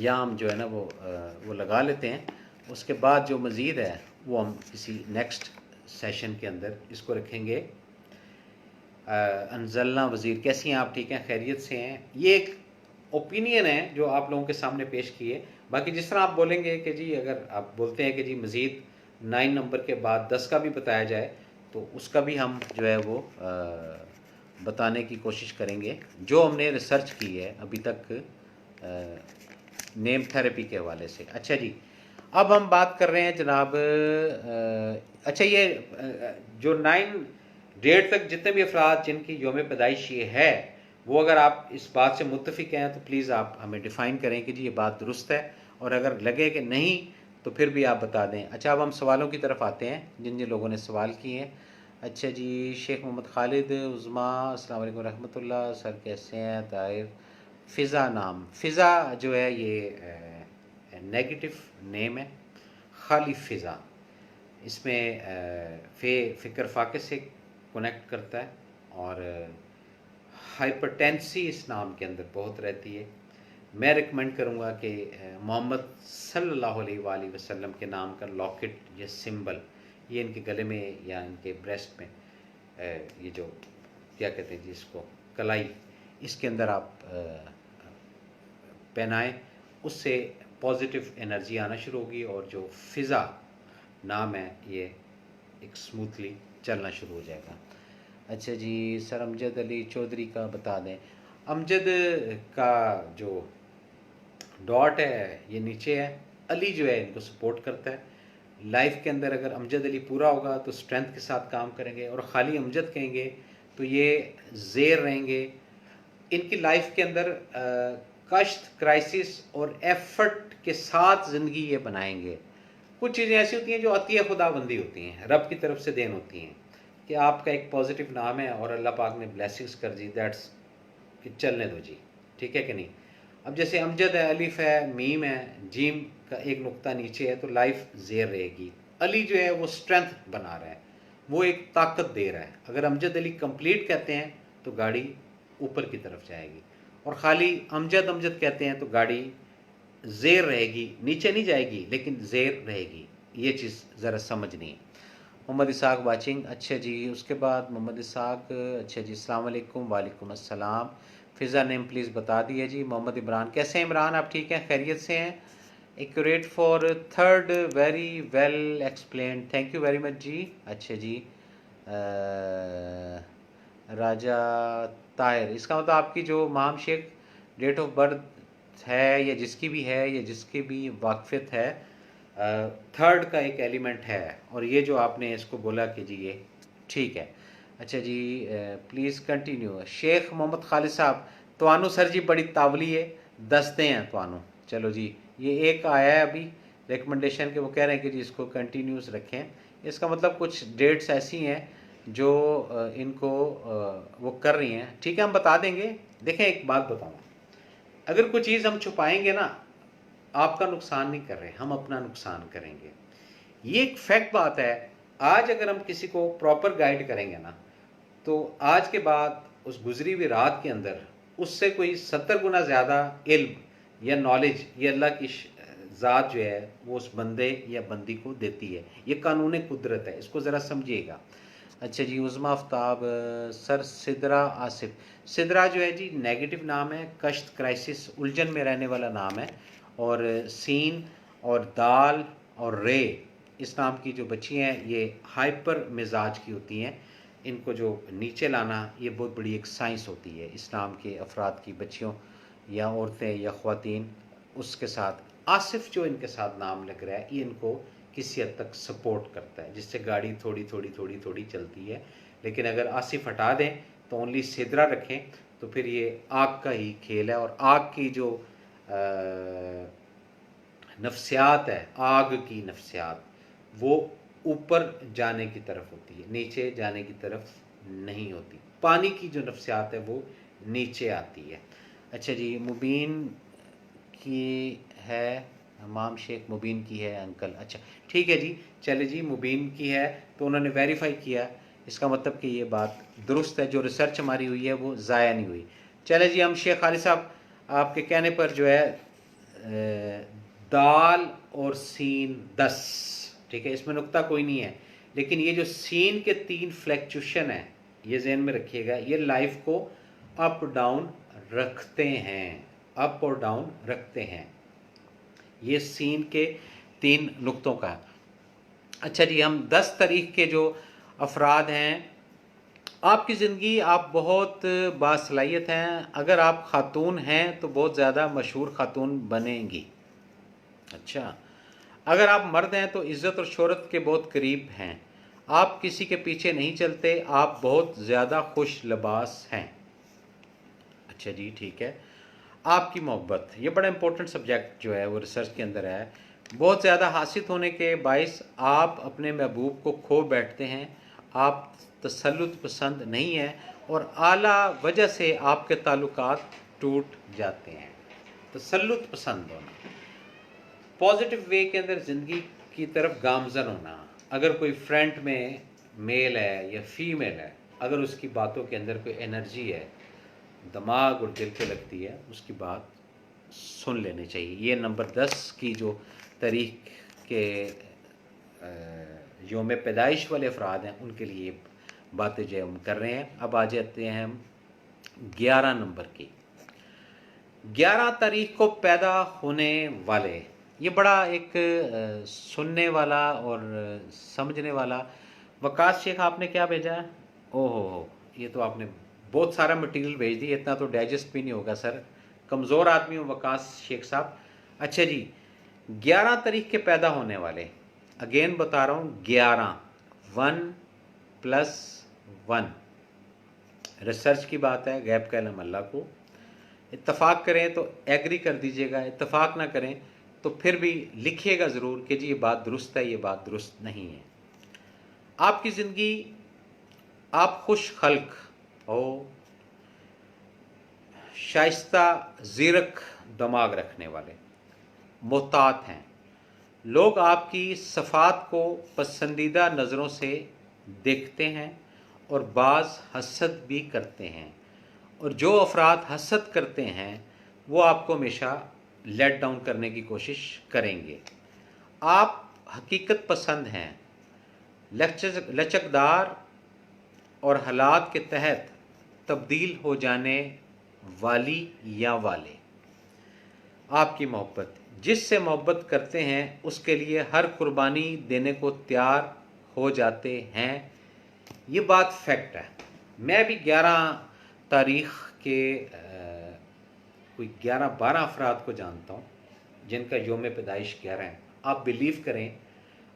या हम जो है ना वो लगा लेते हैं। उसके बाद जो मज़ीद है वो हम किसी नेक्स्ट सेशन के अंदर इसको रखेंगे। अनजलना वज़ीर, कैसी हैं आप? ठीक हैं, खैरियत से हैं? ये एक ओपिनियन है जो आप लोगों के सामने पेश किए। बाकी जिस तरह आप बोलेंगे कि जी, अगर आप बोलते हैं कि जी मज़ीद 9 नंबर के बाद 10 का भी बताया जाए तो उसका भी हम जो है वो बताने की कोशिश करेंगे, जो हमने रिसर्च की है अभी तक नेम थेरेपी के हवाले से। अच्छा जी, अब हम बात कर रहे हैं जनाब, अच्छा ये जो 9 डेट तक जितने भी अफराद जिनकी योम पैदाइश ये है, वो अगर आप इस बात से मुत्तफिक हैं तो प्लीज़ आप हमें डिफ़ाइन करें कि जी ये बात दुरुस्त है, और अगर लगे कि नहीं तो फिर भी आप बता दें। अच्छा, अब हम सवालों की तरफ आते हैं जिन जिन लोगों ने सवाल किए हैं। अच्छा जी, शेख मोहम्मद खालिद उज़मा, अस्सलाम वालेकुम रहमतुल्लाह, सर कैसे हैं? ताहिर फ़िज़ा नाम, फ़िज़ा जो है ये नेगेटिव नेम है, खाली फ़िज़ा। इसमें फ़िक्र फ़ाके से कनेक्ट करता है और हाइपरटेंसी इस नाम के अंदर बहुत रहती है। मैं रिकमेंड करूँगा कि मोहम्मद सल्लल्लाहु अलैहि वसल्लम के नाम का लॉकेट या सिंबल ये इनके गले में या इनके ब्रेस्ट में ये जो क्या कहते हैं जिसको कलाई, इसके अंदर आप पहनाएं, उससे पॉजिटिव एनर्जी आना शुरू होगी और जो फ़िज़ा नाम है ये एक स्मूथली चलना शुरू हो जाएगा। अच्छा जी, सर अमजद अली चौधरी का बता दें। अमजद का जो डॉट है ये नीचे है, अली जो है इनको सपोर्ट करता है। लाइफ के अंदर अगर अमजद अली पूरा होगा तो स्ट्रेंथ के साथ काम करेंगे, और ख़ाली अमजद कहेंगे तो ये ज़ेर रहेंगे। इनकी लाइफ के अंदर कष्ट, क्राइसिस और एफर्ट के साथ ज़िंदगी ये बनाएंगे। कुछ चीज़ें ऐसी होती हैं जो अतिया खुदाबंदी होती हैं, रब की तरफ से देन होती हैं कि आपका एक पॉजिटिव नाम है और अल्लाह पाक ने ब्लेसिंग्स कर दी, दैट्स कि चलने दो जी, ठीक है कि नहीं। अब जैसे अमजद है, अलिफ है, मीम है, जीम का एक नुक्ता नीचे है, तो लाइफ ज़ेर रहेगी। अली जो है वो स्ट्रेंथ बना रहा है, वो एक ताकत दे रहा है। अगर अमजद अली कंप्लीट कहते हैं तो गाड़ी ऊपर की तरफ जाएगी, और ख़ाली अमजद अमजद कहते हैं तो गाड़ी ज़ेर रहेगी, नीचे नहीं जाएगी लेकिन ज़ेर रहेगी। ये चीज़ ज़रा समझनी है। मोहम्मद इसाक वाचिंग, अच्छा जी। उसके बाद मोहम्मद इसाक, अच्छा जी, अस्सलाम वालेकुम। वालेकुम अस्सलाम। फ़िज़ा नेम प्लीज़ बता दिए जी। मोहम्मद इमरान, कैसे हैं इमरान? आप ठीक हैं, खैरियत से हैं? Accurate for third, very well explain, thank you very much ji. अच्छा जी, राजा ताहिर, इसका मतलब आपकी जो माम शेख डेट ऑफ बर्थ है या जिसकी भी है या जिसकी भी वाकफियत है, थर्ड का एक एलिमेंट है, और ये जो आपने इसको बोला कि जी ये ठीक है। अच्छा जी, प्लीज़ कंटिन्यू। शेख मोहम्मद खालिद साहब, तवानू सर जी बड़ी तावली है, दसते हैं तवानू। चलो जी, ये एक आया है अभी रिकमेंडेशन के, वो कह रहे हैं कि जी इसको कंटिन्यूस रखें। इसका मतलब कुछ डेट्स ऐसी हैं जो इनको वो कर रही हैं। ठीक है, हम बता देंगे। देखें, एक बात बताऊँ, अगर कोई चीज़ हम छुपाएंगे ना, आपका नुकसान नहीं कर रहे, हम अपना नुकसान करेंगे। ये एक फैक्ट बात है। आज अगर हम किसी को प्रॉपर गाइड करेंगे ना, तो आज के बाद उस गुजरी हुई रात के अंदर उससे कोई 70 गुना ज़्यादा इल्म या नॉलेज ये अल्लाह की ज़ात जो है वो उस बंदे या बंदी को देती है। ये कानून कुदरत है, इसको ज़रा समझिएगा। अच्छा जी, उज़मा आफ्ताब, सर सिदरा आसिफ। सिदरा जो है जी नेगेटिव नाम है, कश्त, क्राइसिस, उलझन में रहने वाला नाम है। और सीन और दाल और रे, इस नाम की जो बच्ची हैं ये हाइपर मिजाज की होती हैं। इनको जो नीचे लाना ये बहुत बड़ी एक साइंस होती है। इस नाम के अफराद की बच्चियों या औरतें या ख़वातीन, उसके साथ आसिफ जो इनके साथ नाम लग रहा है, ये इनको किसी हद तक सपोर्ट करता है, जिससे गाड़ी थोड़ी थोड़ी थोड़ी थोड़ी चलती है। लेकिन अगर आसिफ हटा दें तो ओनली सिदरा रखें तो फिर ये आग का ही खेल है। और आग की जो नफ्सियात है, आग की नफ्सियात, वो ऊपर जाने की तरफ होती है, नीचे जाने की तरफ नहीं होती। पानी की जो नफ्सियात है वो नीचे आती है। अच्छा जी, मुबीन की है, हमाम शेख मुबीन की है अंकल। अच्छा ठीक है जी, चले जी, मुबीन की है तो उन्होंने वेरीफाई किया, इसका मतलब कि ये बात दुरुस्त है, जो रिसर्च हमारी हुई है वो ज़ाया नहीं हुई। चले जी, हम शेख खालिद साहब आपके कहने पर जो है दाल और सीन 10, ठीक है, इसमें नुक्ता कोई नहीं है, लेकिन ये जो सीन के 3 फ्लैक्चुएशन है, ये जहन में रखिएगा, ये लाइफ को अप डाउन रखते हैं, अप और डाउन रखते हैं। ये सीन के 3 नुक्तों का। अच्छा जी, हम 10 तारीख के जो अफराद हैं, आपकी ज़िंदगी, आप बहुत बासलाहियत हैं, अगर आप खातून हैं तो बहुत ज़्यादा मशहूर खातून बनेंगी। अच्छा, अगर आप मर्द हैं तो इज़्ज़त और शोहरत के बहुत करीब हैं, आप किसी के पीछे नहीं चलते, आप बहुत ज़्यादा खुश लिबास हैं। अच्छा जी ठीक है। आपकी मोहब्बत, ये बड़ा इंपॉर्टेंट सब्जेक्ट जो है वो रिसर्च के अंदर है। बहुत ज़्यादा हासिल होने के बाइस आप अपने महबूब को खो बैठते हैं, आप तसल्लुत पसंद नहीं हैं और आला वजह से आपके ताल्लुकात टूट जाते हैं। तसल्लुत पसंद होना, पॉजिटिव वे के अंदर ज़िंदगी की तरफ गामजन होना। अगर कोई फ्रंट में मेल है या फीमेल है, अगर उसकी बातों के अंदर कोई एनर्जी है, दिमाग और दिल पे लगती है, उसकी बात सुन लेनी चाहिए। ये नंबर 10 की जो तारीख के योम पैदाइश वाले अफराद हैं उनके लिए बातें जो हम कर रहे हैं। अब आ जाते हैं हम 11 नंबर की। 11 तारीख को पैदा होने वाले, ये बड़ा एक सुनने वाला और समझने वाला। वकास शेख आपने क्या भेजा है? ओहो, ये तो आपने बहुत सारा मटेरियल भेज दिया, इतना तो डाइजेस्ट भी नहीं होगा सर, कमज़ोर आदमी हो वकास शेख साहब। अच्छा जी, 11 तारीख के पैदा होने वाले, अगेन बता रहा हूँ, 11, 1+1, रिसर्च की बात है, गैप का इल्म अल्लाह को। इत्तफाक करें तो एग्री कर दीजिएगा, इत्तफाक ना करें तो फिर भी लिखिएगा ज़रूर कि जी ये बात दुरुस्त है, ये बात दुरुस्त नहीं है। आपकी ज़िंदगी, आप खुश खल्क हो, शाइस्ता ज़ीरक दिमाग रखने वाले, मोहतात हैं। लोग आपकी सफ़ात को पसंदीदा नज़रों से देखते हैं और बाज़ हसद भी करते हैं, और जो अफराद हसद करते हैं वो आपको हमेशा लेट डाउन करने की कोशिश करेंगे। आप हकीकत पसंद हैं, लचकदार और हालात के तहत तब्दील हो जाने वाली या वाले। आपकी मोहब्बत, जिससे मोहब्बत करते हैं उसके लिए हर कुर्बानी देने को तैयार हो जाते हैं। ये बात फैक्ट है। मैं भी 11 तारीख के कोई 11-12 अफराद को जानता हूँ जिनका योम पैदाइश 11 है। आप बिलीव करें,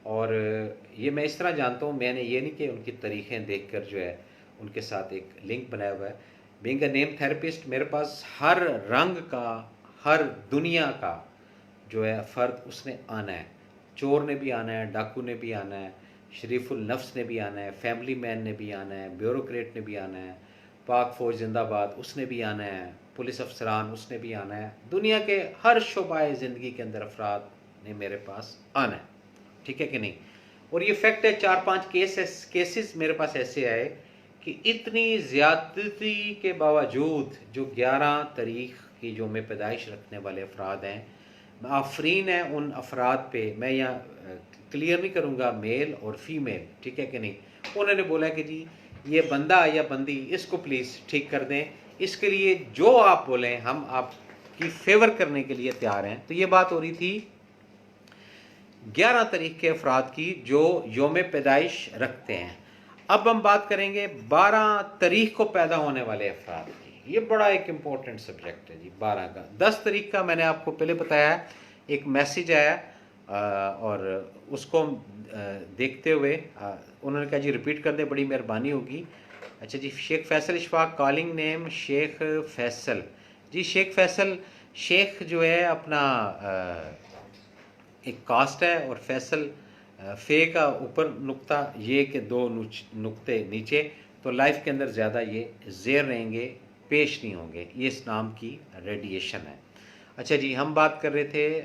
और ये मैं इस तरह जानता हूँ, मैंने ये नहीं कि उनकी तारीखें देखकर जो है उनके साथ एक लिंक बनाया हुआ है। बीइंग अ नेम थेरेपिस्ट, मेरे पास हर रंग का, हर दुनिया का जो है फ़र्द उसने आना है। चोर ने भी आना है, डाकू ने भी आना है, शरीफुल नफ्स ने भी आना है, फैमिली मैन ने भी आना है, ब्यूरोक्रेट ने भी आना है, पाक फ़ौज जिंदाबाद उसने भी आना है, पुलिस अफसरान उसने भी आना है। दुनिया के हर शोबाए ज़िंदगी के अंदर अफराद ने मेरे पास आना है, ठीक है कि नहीं। और ये फैक्ट है, 4-5 केसेस मेरे पास ऐसे आए कि इतनी ज़्यादती के बावजूद जो 11 तारीख की जो में पैदाइश रखने वाले अफराद हैं, आफरीन है उन अफराद पे। मैं यहाँ क्लियर नहीं करूँगा मेल और फीमेल, ठीक है कि नहीं। उन्होंने बोला कि जी ये बंदा या बंदी, इसको प्लीज़ ठीक कर दें, इसके लिए जो आप बोलें हम आपकी फेवर करने के लिए तैयार हैं। तो ये बात हो रही थी 11 तारीख के अफराद की जो योम पैदाइश रखते हैं। अब हम बात करेंगे 12 तारीख को पैदा होने वाले अफराद की। ये बड़ा एक इम्पोर्टेंट सब्जेक्ट है जी 12 का। 10 तारीख का मैंने आपको पहले बताया, एक मैसेज आया और उसको देखते हुए उन्होंने कहा जी रिपीट कर दें, बड़ी मेहरबानी होगी। अच्छा जी, शेख फैसल इशफाक, कॉलिंग नेम शेख फैसल। जी शेख फैसल, शेख जो है अपना एक कास्ट है, और फैसल फे का ऊपर नुक्ता, ये के दो नुक्ते नीचे, तो लाइफ के अंदर ज़्यादा ये ज़ेर रहेंगे, पेश नहीं होंगे, ये इस नाम की रेडिएशन है। अच्छा जी, हम बात कर रहे थे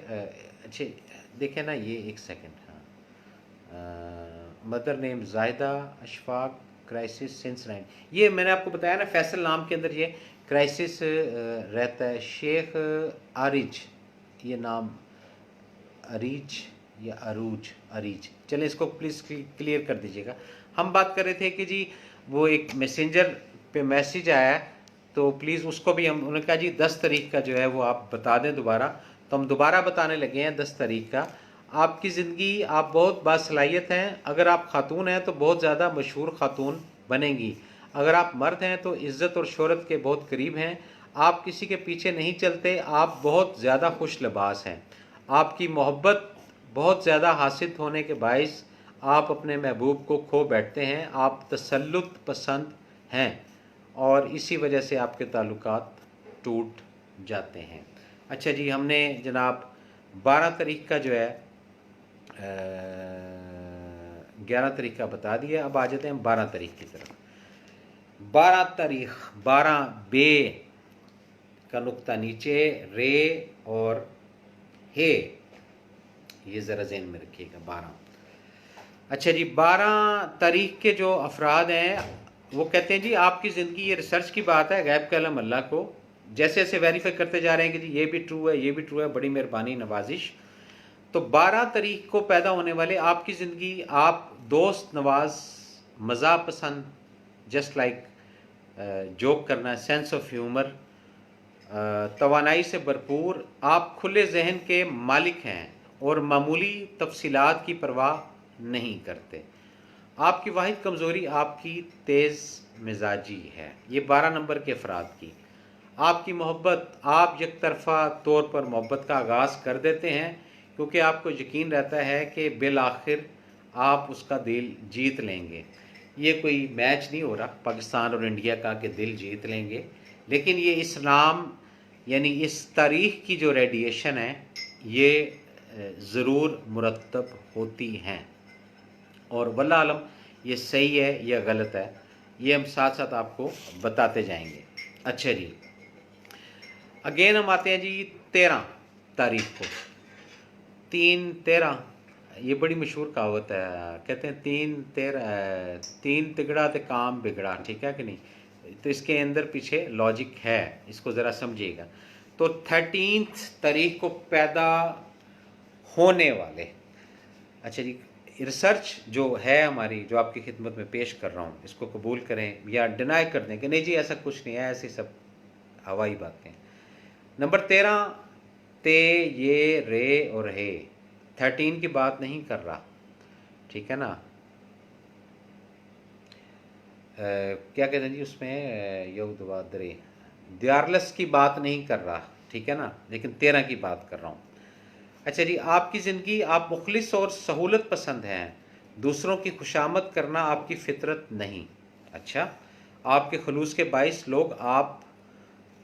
अच्छे देखें ना, ये एक सेकंड, हाँ, mother name Zahida Ashfaq, crisis since 9, ये मैंने आपको बताया ना, फैसल नाम के अंदर ये क्राइसिस रहता है। शेख आरिज, ये नाम अरीज या अरूज, अरीज, चलें इसको प्लीज़ क्लियर कर दीजिएगा। हम बात कर रहे थे कि जी वो एक मैसेंजर पे मैसेज आया, तो प्लीज़ उसको भी हम, उन्होंने कहा जी 10 तारीख का जो है वो आप बता दें दोबारा, तो हम दोबारा बताने लगे हैं 10 तारीख का। आपकी ज़िंदगी, आप बहुत बासलाहियत हैं, अगर आप खातून हैं तो बहुत ज़्यादा मशहूर खातून बनेंगी, अगर आप मर्द हैं तो इज़्ज़त और शोहरत के बहुत करीब हैं, आप किसी के पीछे नहीं चलते, आप बहुत ज़्यादा खुश लिबास हैं, आपकी मोहब्बत बहुत ज़्यादा हासिल होने के बाइस आप अपने महबूब को खो बैठते हैं, आप तसल्लुत पसंद हैं, और इसी वजह से आपके ताल्लुकात टूट जाते हैं। अच्छा जी, हमने जनाब 12 तारीख का जो है 11 तारीख का बता दिया, अब आ जाते हैं 12 तारीख की तरफ। 12 तारीख, 12 बे का नुक्ता नीचे, रे और हे, ये ज़रा ज़हन में रखिएगा 12। अच्छा जी, 12 तारीख के जो अफराद हैं वो कहते हैं जी आपकी ज़िंदगी, ये रिसर्च की बात है, गैब का इल्म अल्लाह को, जैसे जैसे वेरीफाई करते जा रहे हैं कि जी ये भी ट्रू है, ये भी ट्रू है, बड़ी मेहरबानी नवाजिश। तो 12 तारीख को पैदा होने वाले आपकी ज़िंदगी, आप दोस्त नवाज, मज़ा पसंद, जस्ट लाइक जोक करना, सेंस ऑफ ह्यूमर, तवानाई से भरपूर, आप खुले जहन के मालिक हैं और मामूली तफसीलात की परवाह नहीं करते। आपकी वाहिद कमज़ोरी आपकी तेज़ मिजाजी है। ये 12 नंबर के अफराद की। आपकी मोहब्बत, आप एक तरफ़ा तौर पर मोहब्बत का आगाज़ कर देते हैं क्योंकि आपको यकीन रहता है कि बिल आखिर आप उसका दिल जीत लेंगे। ये कोई मैच नहीं हो रहा पाकिस्तान और इंडिया का कि दिल जीत लेंगे, लेकिन ये इस नाम यानी इस तारीख़ की जो रेडिएशन है ये ज़रूर मुरतब होती हैं, और वल्लाह आलम ये सही है या गलत है, ये हम साथ साथ आपको बताते जाएंगे। अच्छा जी, अगेन हम आते हैं जी 13 तारीख को। 3-13, ये बड़ी मशहूर कहावत है, कहते हैं 3 तिगड़ा तो काम बिगड़ा, ठीक है कि नहीं, तो इसके अंदर पीछे लॉजिक है, इसको ज़रा समझिएगा। तो 13 तारीख को पैदा होने वाले, अच्छा जी, रिसर्च जो है हमारी, जो आपकी खिदमत में पेश कर रहा हूँ, इसको कबूल करें या डिनाई कर दें कि नहीं जी ऐसा कुछ नहीं है, ऐसी सब हवाई बातें। नंबर 13, ते, ये, रे और हे, 13 की बात नहीं कर रहा, ठीक है ना। क्या कहते हैं जी उसमें, यहूदवादरे, दियारलस की बात नहीं कर रहा, ठीक है ना, लेकिन 13 की बात कर रहा हूँ। अच्छा जी, आपकी ज़िंदगी, आप मुखलिस और सहूलत पसंद हैं, दूसरों की खुशामद करना आपकी फितरत नहीं। अच्छा, आपके खलूस के बाइस लोग आप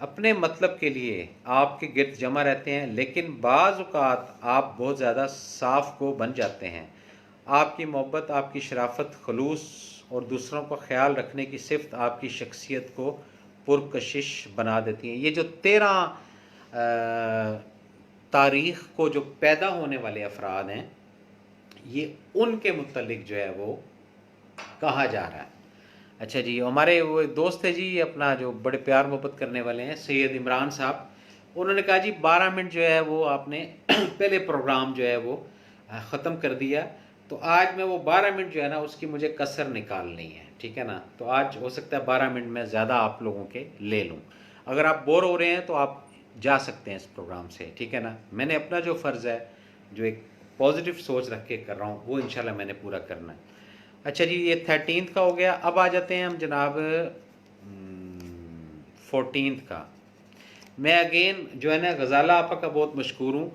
अपने मतलब के लिए आपके गिर्द जमा रहते हैं, लेकिन बाज़ औक़ात आप बहुत ज़्यादा साफ़ गो बन जाते हैं। आपकी मोहब्बत, आपकी शराफत, खलूस और दूसरों का ख्याल रखने की सिफ़त आपकी शख्सियत को पुरकशिश बना देती हैं। ये जो 13 तारीख़ को जो पैदा होने वाले अफराद हैं, ये उनके मुतल्लिक जो है वो कहा जा रहा है। अच्छा जी, हमारे वो एक दोस्त है जी, अपना जो बड़े प्यार मोहब्बत करने वाले हैं, सैयद इमरान साहब, उन्होंने कहा जी 12 मिनट जो है वो आपने पहले प्रोग्राम जो है वो ख़त्म कर दिया, तो आज मैं वो 12 मिनट जो है ना उसकी मुझे कसर निकालनी है, ठीक है ना। तो आज हो सकता है 12 मिनट में ज़्यादा आप लोगों के ले लूँ। अगर आप बोर हो रहे हैं तो आप जा सकते हैं इस प्रोग्राम से, ठीक है ना। मैंने अपना जो फ़र्ज़ है, जो एक पॉजिटिव सोच रख के कर रहा हूँ, वो इंशाल्लाह मैंने पूरा करना है। अच्छा जी, ये 13 का हो गया। अब आ जाते हैं हम जनाब 14 का। मैं अगेन जो है ना गज़ाला आपा का बहुत मशहूर हूँ।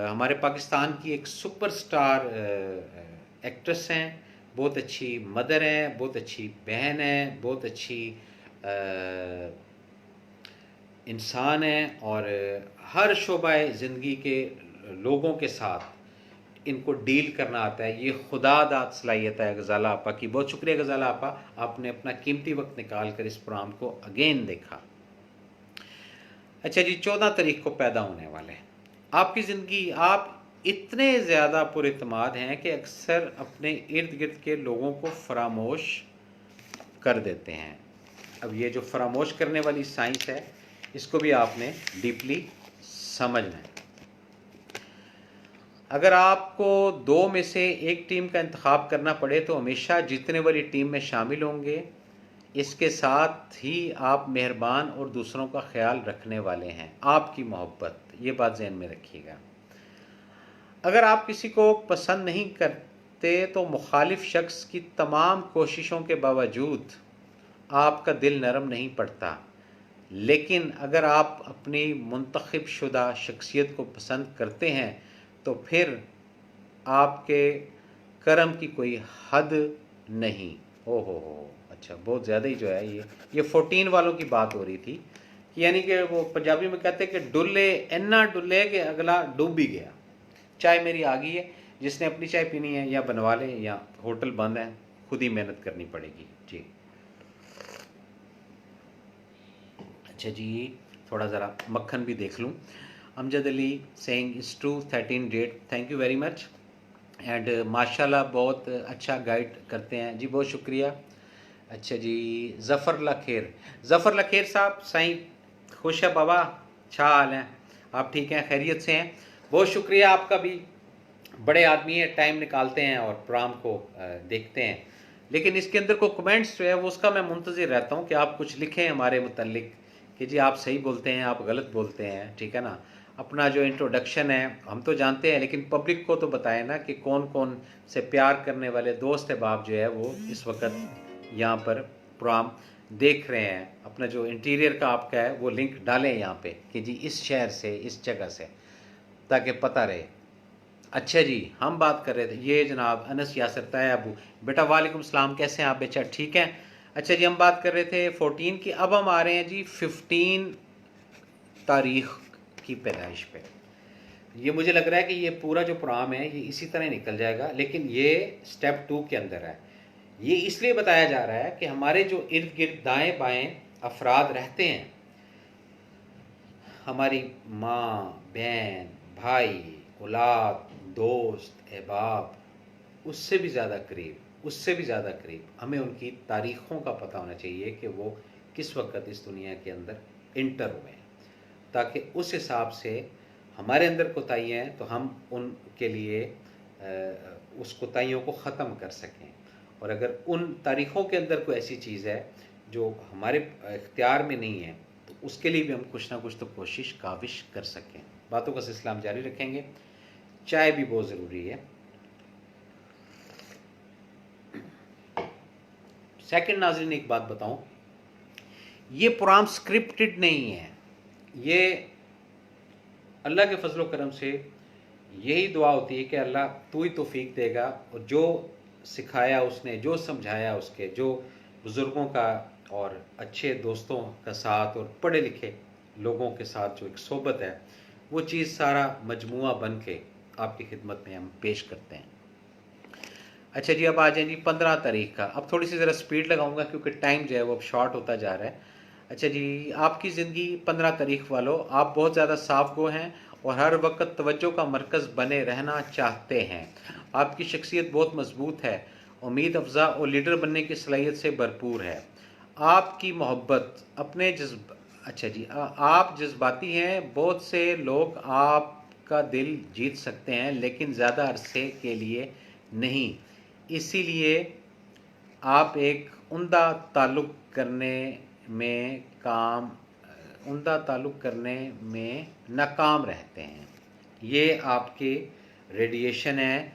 हमारे पाकिस्तान की एक सुपरस्टार एक्ट्रेस हैं, बहुत अच्छी मदर हैं, बहुत अच्छी बहन हैं, बहुत अच्छी इंसान हैं, और हर शोबाए ज़िंदगी के लोगों के साथ इनको डील करना आता है। ये खुदा दाद सलाहियत है गज़ाला आपा की। बहुत शुक्रिया गज़ाला आपा, आपने अपना कीमती वक्त निकाल कर इस प्रोग्राम को अगेन देखा। अच्छा जी, 14 तारीख को पैदा होने वाले हैं। आपकी ज़िंदगी, आप इतने ज़्यादा पुरइत्माद हैं कि अक्सर अपने इर्द गिर्द के लोगों को फरामोश कर देते हैं। अब ये जो फरामोश करने वाली साइंस है, इसको भी आपने डीपली समझना है। अगर आपको दो में से एक टीम का इंतखाब करना पड़े तो हमेशा जीतने वाली टीम में शामिल होंगे। इसके साथ ही आप मेहरबान और दूसरों का ख्याल रखने वाले हैं। आपकी मोहब्बत, ये बात ज़हन में रखिएगा। अगर आप किसी को पसंद नहीं करते तो मुखालिफ शख्स की तमाम कोशिशों के बावजूद आपका दिल नरम नहीं पड़ता। लेकिन अगर आप अपनी मुंतखब शुदा शख्सियत को पसंद करते हैं तो फिर आपके करम की कोई हद नहीं। हो, अच्छा, बहुत ज़्यादा ही जो है ये 14 वालों की बात हो रही थी कि यानी कि वो पंजाबी में कहते हैं कि डुल्ले इन्ना डुल्ले कि अगला डूब भी गया। चाय मेरी आ गई है, जिसने अपनी चाय पीनी है या बनवा ले, या होटल बंद है, खुद ही मेहनत करनी पड़ेगी जी। अच्छा जी, थोड़ा ज़रा मक्खन भी देख लूँ। Amjad Ali saying is true 13 date, thank you very much. And माशाल्लाह बहुत अच्छा गाइड करते हैं जी, बहुत शुक्रिया। अच्छा जी, ज़फ़र लखेर साहब, साईं खुश है बाबा, अच्छा हाल है, आप ठीक हैं, खैरियत से हैं? बहुत शुक्रिया आपका भी, बड़े आदमी हैं, टाइम निकालते हैं और प्रोग्राम को देखते हैं। लेकिन इसके अंदर को कमेंट्स जो है वो उसका मैं मुंतज़िर रहता हूँ कि आप कुछ लिखें हमारे मुतल्लिक कि जी आप सही बोलते हैं, आप गलत बोलते हैं, ठीक है ना। अपना जो इंट्रोडक्शन है हम तो जानते हैं, लेकिन पब्लिक को तो बताएं ना कि कौन कौन से प्यार करने वाले दोस्त अहबाब जो है वो इस वक्त यहाँ पर प्रोग्राम देख रहे हैं। अपना जो इंटीरियर का आपका है वो लिंक डालें यहाँ पे कि जी इस शहर से, इस जगह से, ताकि पता रहे। अच्छा जी, हम बात कर रहे थे, ये जनाब अनस यासर तैयबू, बेटा वालेकुम सलाम, कैसे हैं आप बेटा, ठीक हैं? अच्छा जी, हम बात कर रहे थे 14 की, अब हम आ रहे हैं जी 15 तारीख की पैदाइश पे। ये मुझे लग रहा है कि ये पूरा जो प्रोग्राम है ये इसी तरह निकल जाएगा, लेकिन ये स्टेप 2 के अंदर है। ये इसलिए बताया जा रहा है कि हमारे जो इर्द गिर्द दाएँ बाएँ अफराद रहते हैं, हमारी माँ, बहन, भाई, औलाद, दोस्त, अहबाब, उससे भी ज़्यादा करीब हमें उनकी तारीख़ों का पता होना चाहिए कि वो किस वक्त इस दुनिया के अंदर इंटर हुए हैं, ताकि उस हिसाब से हमारे अंदर कोताहियाँ हैं तो हम उनके लिए उस कोताहियों को ख़त्म कर सकें। और अगर उन तारीख़ों के अंदर कोई ऐसी चीज़ है जो हमारे इख्तियार में नहीं है तो उसके लिए भी हम कुछ ना कुछ तो कोशिश काविश कर सकें। बातों का सिलसिला हम जारी रखेंगे। चाय भी बहुत ज़रूरी है। सेकंड नाज़रीन, एक बात बताऊं, ये प्रोग्राम स्क्रिप्टेड नहीं है। ये अल्लाह के फजल करम से यही दुआ होती है कि अल्लाह तू ही तौफीक देगा, और जो सिखाया उसने, जो समझाया उसके, जो बुज़ुर्गों का और अच्छे दोस्तों का साथ और पढ़े लिखे लोगों के साथ जो एक सोबत है, वो चीज़ सारा मजमुआ बन के आपकी खिदमत में हम पेश करते हैं। अच्छा जी, अब आ जाए जी 15 तारीख का। अब थोड़ी सी ज़रा स्पीड लगाऊंगा क्योंकि टाइम जो है वो अब शॉर्ट होता जा रहा है। अच्छा जी, आपकी ज़िंदगी 15 तारीख वालों, आप बहुत ज़्यादा साफ गो हैं और हर वक्त तवज्जो का मरकज़ बने रहना चाहते हैं। आपकी शख्सियत बहुत मजबूत है, उम्मीद अफजा और लीडर बनने की सलाहियत से भरपूर है। आपकी मोहब्बत अपने अच्छा जी, आप जज्बाती हैं। बहुत से लोग आपका दिल जीत सकते हैं लेकिन ज़्यादा अरसे के लिए नहीं, इसीलिए आप एक उम्दा ताल्लुक़ करने में नाकाम रहते हैं। ये आपके रेडिएशन है,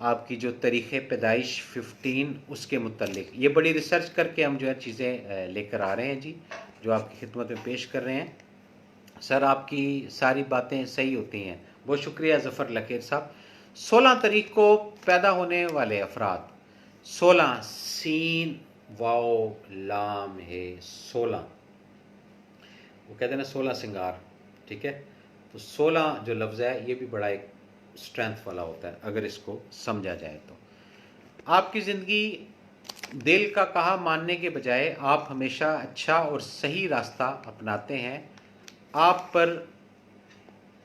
आपकी जो तारीख़ पैदाइश 15 उसके मुतल्लिक। ये बड़ी रिसर्च करके हम जो है चीज़ें लेकर आ रहे हैं जी, जो आपकी खिदमत में पेश कर रहे हैं। सर आपकी सारी बातें सही होती हैं, बहुत शुक्रिया ज़फ़र लकीर साहब। 16 तारीख को पैदा होने वाले अफराद, 16 सीन वाओ लाम है 16। वो कहते हैं ना 16 सिंगार, ठीक है। तो 16 जो लफ्ज़ है ये भी बड़ा एक स्ट्रेंथ वाला होता है अगर इसको समझा जाए तो। आपकी ज़िंदगी दिल का कहा मानने के बजाय आप हमेशा अच्छा और सही रास्ता अपनाते हैं। आप पर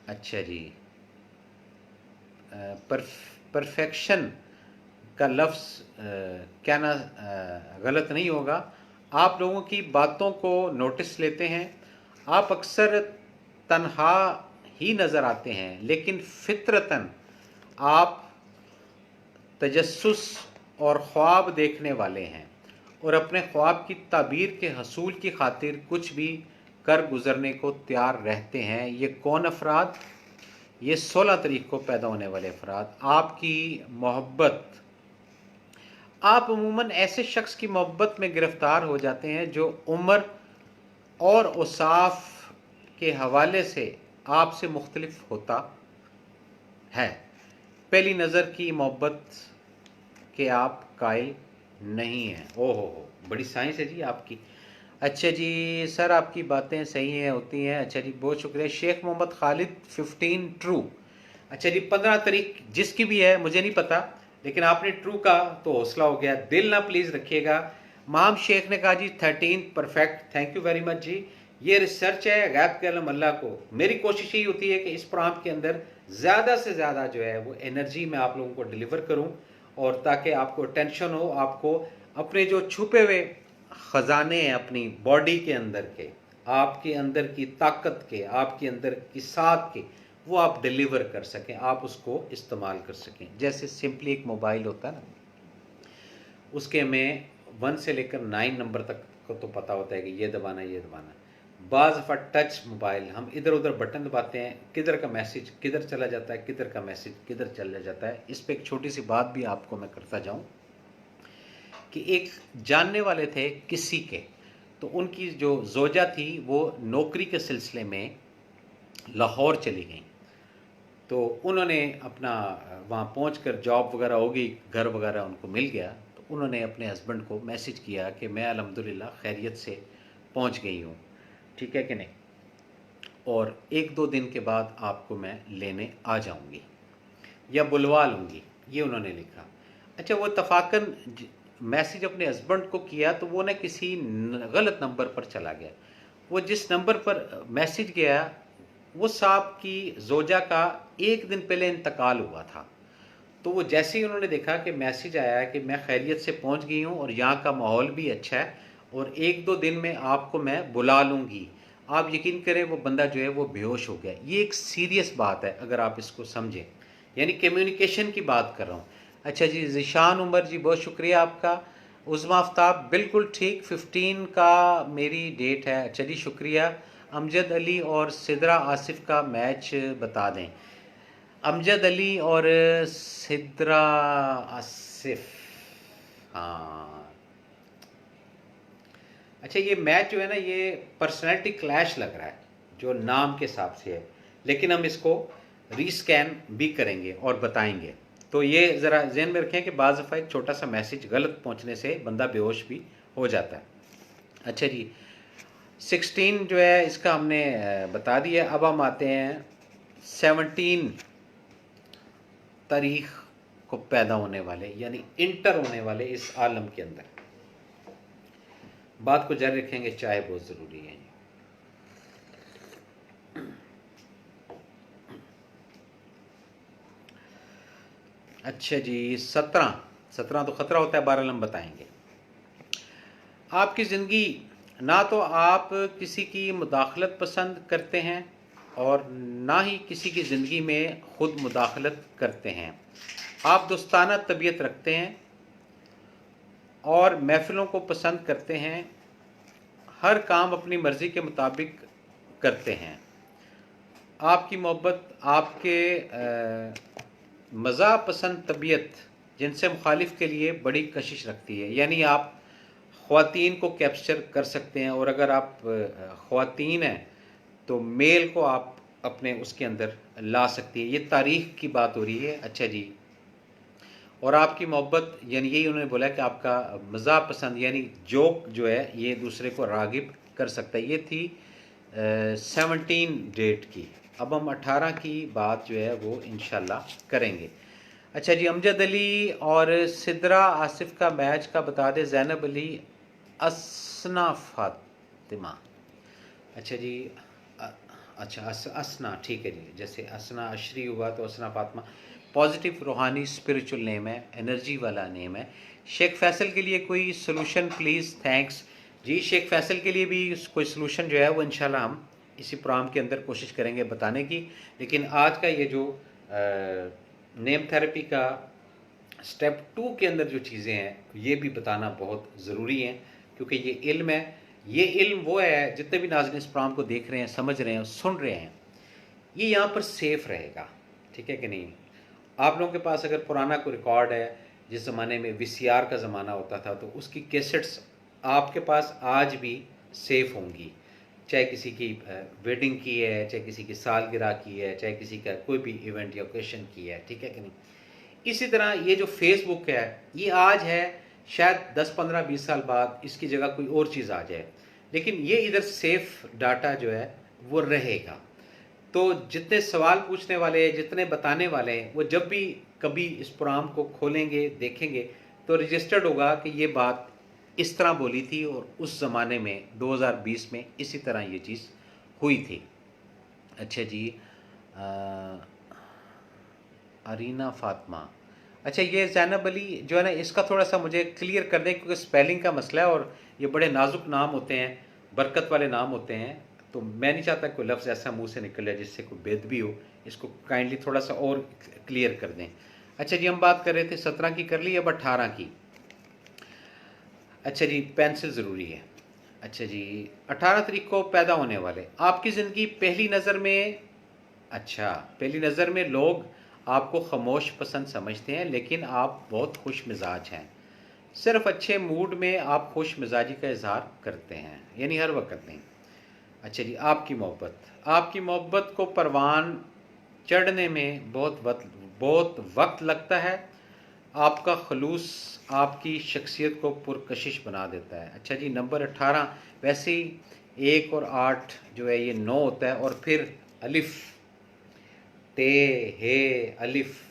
अच्छा जी, परफेक्शन का लफ्ज़ कहना गलत नहीं होगा। आप लोगों की बातों को नोटिस लेते हैं। आप अक्सर तन्हा ही नज़र आते हैं, लेकिन फितरतन आप तजस्सुस और ख्वाब देखने वाले हैं और अपने ख्वाब की ताबीर के हसूल की खातिर कुछ भी कर गुजरने को तैयार रहते हैं। ये कौन अफराद? ये 16 तारीख को पैदा होने वाले अफराद। आपकी मोहब्बत, आप अमूमन ऐसे शख्स की मोहब्बत में गिरफ्तार हो जाते हैं जो उम्र और औसाफ के हवाले से आपसे मुख्तलिफ होता है। पहली नज़र की मोहब्बत के आप कायल नहीं हैं। ओहो, बड़ी साइंस है जी आपकी। अच्छा जी सर, आपकी बातें सही हैं, होती हैं। अच्छा जी, बहुत शुक्रिया। शेख मोहम्मद खालिद 15 ट्रू। अच्छा जी, 15 तारीख जिसकी भी है मुझे नहीं पता, लेकिन आपने ट्रू का तो हौसला हो गया, दिल ना प्लीज़ रखिएगा। माम शेख ने कहा जी 13 perfect, thank you very much ji. ये रिसर्च है गैब के अलम अल्लाह को। मेरी कोशिश यही होती है कि इस प्रोग्राम के अंदर ज़्यादा से ज़्यादा जो है वो एनर्जी मैं आप लोगों को डिलीवर करूं, और ताकि आपको टेंशन हो, आपको अपने जो छुपे हुए ख़जाने हैं अपनी बॉडी के अंदर के, आपके अंदर की ताकत के, आपके अंदर की साथ के, वो आप डिलीवर कर सकें, आप उसको इस्तेमाल कर सकें। जैसे सिंपली एक मोबाइल होता है ना, उसके में 1 से लेकर 9 नंबर तक को तो पता होता है कि ये दबाना ये दबाना। बाज़ दफ़ा टच मोबाइल हम इधर उधर बटन दबाते हैं, किधर का मैसेज किधर चला जाता है, किधर का मैसेज किधर चला जाता है। इस पर एक छोटी सी बात भी आपको मैं करता जाऊँ कि एक जानने वाले थे किसी के, तो उनकी जो जोजा थी वो नौकरी के सिलसिले में लाहौर चली गई। तो उन्होंने अपना वहाँ पहुँचकर जॉब वगैरह हो गई, घर वगैरह उनको मिल गया, तो उन्होंने अपने हस्बैंड को मैसेज किया कि मैं अल्हम्दुलिल्लाह खैरियत से पहुँच गई हूँ, ठीक है कि नहीं, और 1-2 दिन के बाद आपको मैं लेने आ जाऊँगी या बुलवा लूँगी, ये उन्होंने लिखा। अच्छा, वो तफाकन मैसेज अपने हस्बैंड को किया तो वो ना किसी गलत नंबर पर चला गया। वो जिस नंबर पर मैसेज गया वो साहब की जोजा का 1 दिन पहले इंतकाल हुआ था। तो वो जैसे ही उन्होंने देखा कि मैसेज आया है कि मैं खैरियत से पहुंच गई हूं और यहाँ का माहौल भी अच्छा है और 1-2 दिन में आपको मैं बुला लूँगी, आप यकीन करें वो बंदा जो है वो बेहोश हो गया। ये एक सीरियस बात है अगर आप इसको समझें, यानी कम्युनिकेशन की बात कर रहा हूँ। अच्छा जी, ज़िशान उमर जी बहुत शुक्रिया आपका। उज़मा आफ्ताब बिल्कुल ठीक, 15 का मेरी डेट है। अच्छा जी शुक्रिया। अमजद अली और सिद्रा आसिफ का मैच बता दें। अमजद अली और सिद्रा आसिफ, हाँ। अच्छा, ये मैच जो है ना ये पर्सनैलिटी क्लैश लग रहा है जो नाम के हिसाब से है, लेकिन हम इसको रीस्कैन भी करेंगे और बताएंगे। तो ये ज़रा ज़हन में रखें कि बाज़ दफ़ा एक छोटा सा मैसेज गलत पहुंचने से बंदा बेहोश भी हो जाता है। अच्छा जी, 16 जो है इसका हमने बता दिया। अब हम आते हैं 17 तारीख को पैदा होने वाले, यानी इंटर होने वाले इस आलम के अंदर। बात को जारी रखेंगे, चाय बहुत ज़रूरी है। अच्छा जी, 17 तो ख़तरा होता है, 12 हम बताएंगे। आपकी ज़िंदगी, ना तो आप किसी की मुदाखलत पसंद करते हैं और ना ही किसी की ज़िंदगी में ख़ुद मुदाखलत करते हैं। आप दोस्ताना तबीयत रखते हैं और महफ़िलों को पसंद करते हैं। हर काम अपनी मर्ज़ी के मुताबिक करते हैं। आपकी मोहब्बत आपके मज़ा पसंद तबीयत जिनसे मुखालिफ के लिए बड़ी कशिश रखती है, यानी आप ख़वातीन को कैप्चर कर सकते हैं, और अगर आप ख़वातीन हैं तो मेल को आप अपने उसके अंदर ला सकती है। ये तारीख़ की बात हो रही है। अच्छा जी, और आपकी मोहब्बत यानी यही उन्होंने बोला कि आपका मज़ा पसंद यानी जोक जो है ये दूसरे को रागिब कर सकता है। ये थी 17 डेट की। अब हम 18 की बात जो है वो इंशाल्लाह करेंगे। अच्छा जी, अमजद अली और सिद्रा आसिफ का मैच का बता दें। ज़ैनब अली असना फातिमा। अच्छा जी, अच्छा असना, ठीक है जी। जैसे असना अशरी हुआ तो असना फातिमा पॉजिटिव रूहानी स्पिरिचुअल नेम है, एनर्जी वाला नेम है। शेख फैसल के लिए कोई सोल्यूशन प्लीज़, थैंक्स जी। शेख फैसल के लिए भी कोई सोल्यूशन जो है वो इंशाल्लाह हम इसी प्रोग्राम के अंदर कोशिश करेंगे बताने की। लेकिन आज का ये जो नेम थेरेपी का स्टेप 2 के अंदर जो चीज़ें हैं ये भी बताना बहुत ज़रूरी है, क्योंकि ये इल्म है। ये इल्म वो है, जितने भी नाज़रीन इस प्रोग्राम को देख रहे हैं, समझ रहे हैं, सुन रहे हैं, ये यहाँ पर सेफ़ रहेगा, ठीक है कि नहीं। आप लोगों के पास अगर पुराना कोई रिकॉर्ड है, जिस ज़माने में वीसीआर का ज़माना होता था, तो उसकी कैसेट्स आपके पास आज भी सेफ़ होंगी, चाहे किसी की वेडिंग की है, चाहे किसी की सालगिरह की है, चाहे किसी का कोई भी इवेंट या ओकेशन की है, ठीक है कि नहीं। इसी तरह ये जो फेसबुक है ये आज है, शायद 10-15-20 साल बाद इसकी जगह कोई और चीज़ आ जाए, लेकिन ये इधर सेफ डाटा जो है वो रहेगा। तो जितने सवाल पूछने वाले, जितने बताने वाले हैं, वो जब भी कभी इस प्रोग्राम को खोलेंगे, देखेंगे, तो रजिस्टर्ड होगा कि ये बात इस तरह बोली थी और उस ज़माने में 2020 में इसी तरह ये चीज़ हुई थी। अच्छा जी, अरीना फातिमा। अच्छा, ये ज़ैनब अली जो है ना, इसका थोड़ा सा मुझे क्लियर कर दें, क्योंकि स्पेलिंग का मसला है और ये बड़े नाजुक नाम होते हैं, बरकत वाले नाम होते हैं, तो मैं नहीं चाहता कोई लफ्ज़ ऐसा मुंह से निकल जाए जिससे कोई बेदबी हो। इसको काइंडली थोड़ा सा और क्लियर कर दें। अच्छा जी, हम बात कर रहे थे 17 की कर ली, अब 18 की। अच्छा जी, पेंसिल ज़रूरी है। अच्छा जी, 18 तारीख को पैदा होने वाले, आपकी ज़िंदगी पहली नज़र में, अच्छा, पहली नज़र में लोग आपको खामोश पसंद समझते हैं, लेकिन आप बहुत खुश मिजाज हैं। सिर्फ अच्छे मूड में आप खुश मिजाजी का इजहार करते हैं, यानी हर वक्त नहीं। अच्छा जी, आपकी मोहब्बत को परवान चढ़ने में बहुत वक्त लगता है। आपका खलूस आपकी शख्सियत को पुरकशिश बना देता है। अच्छा जी, नंबर 18, वैसे ही 1 और 8 जो है ये 9 होता है, और फिर अलिफ, ते, हे, अलिफ,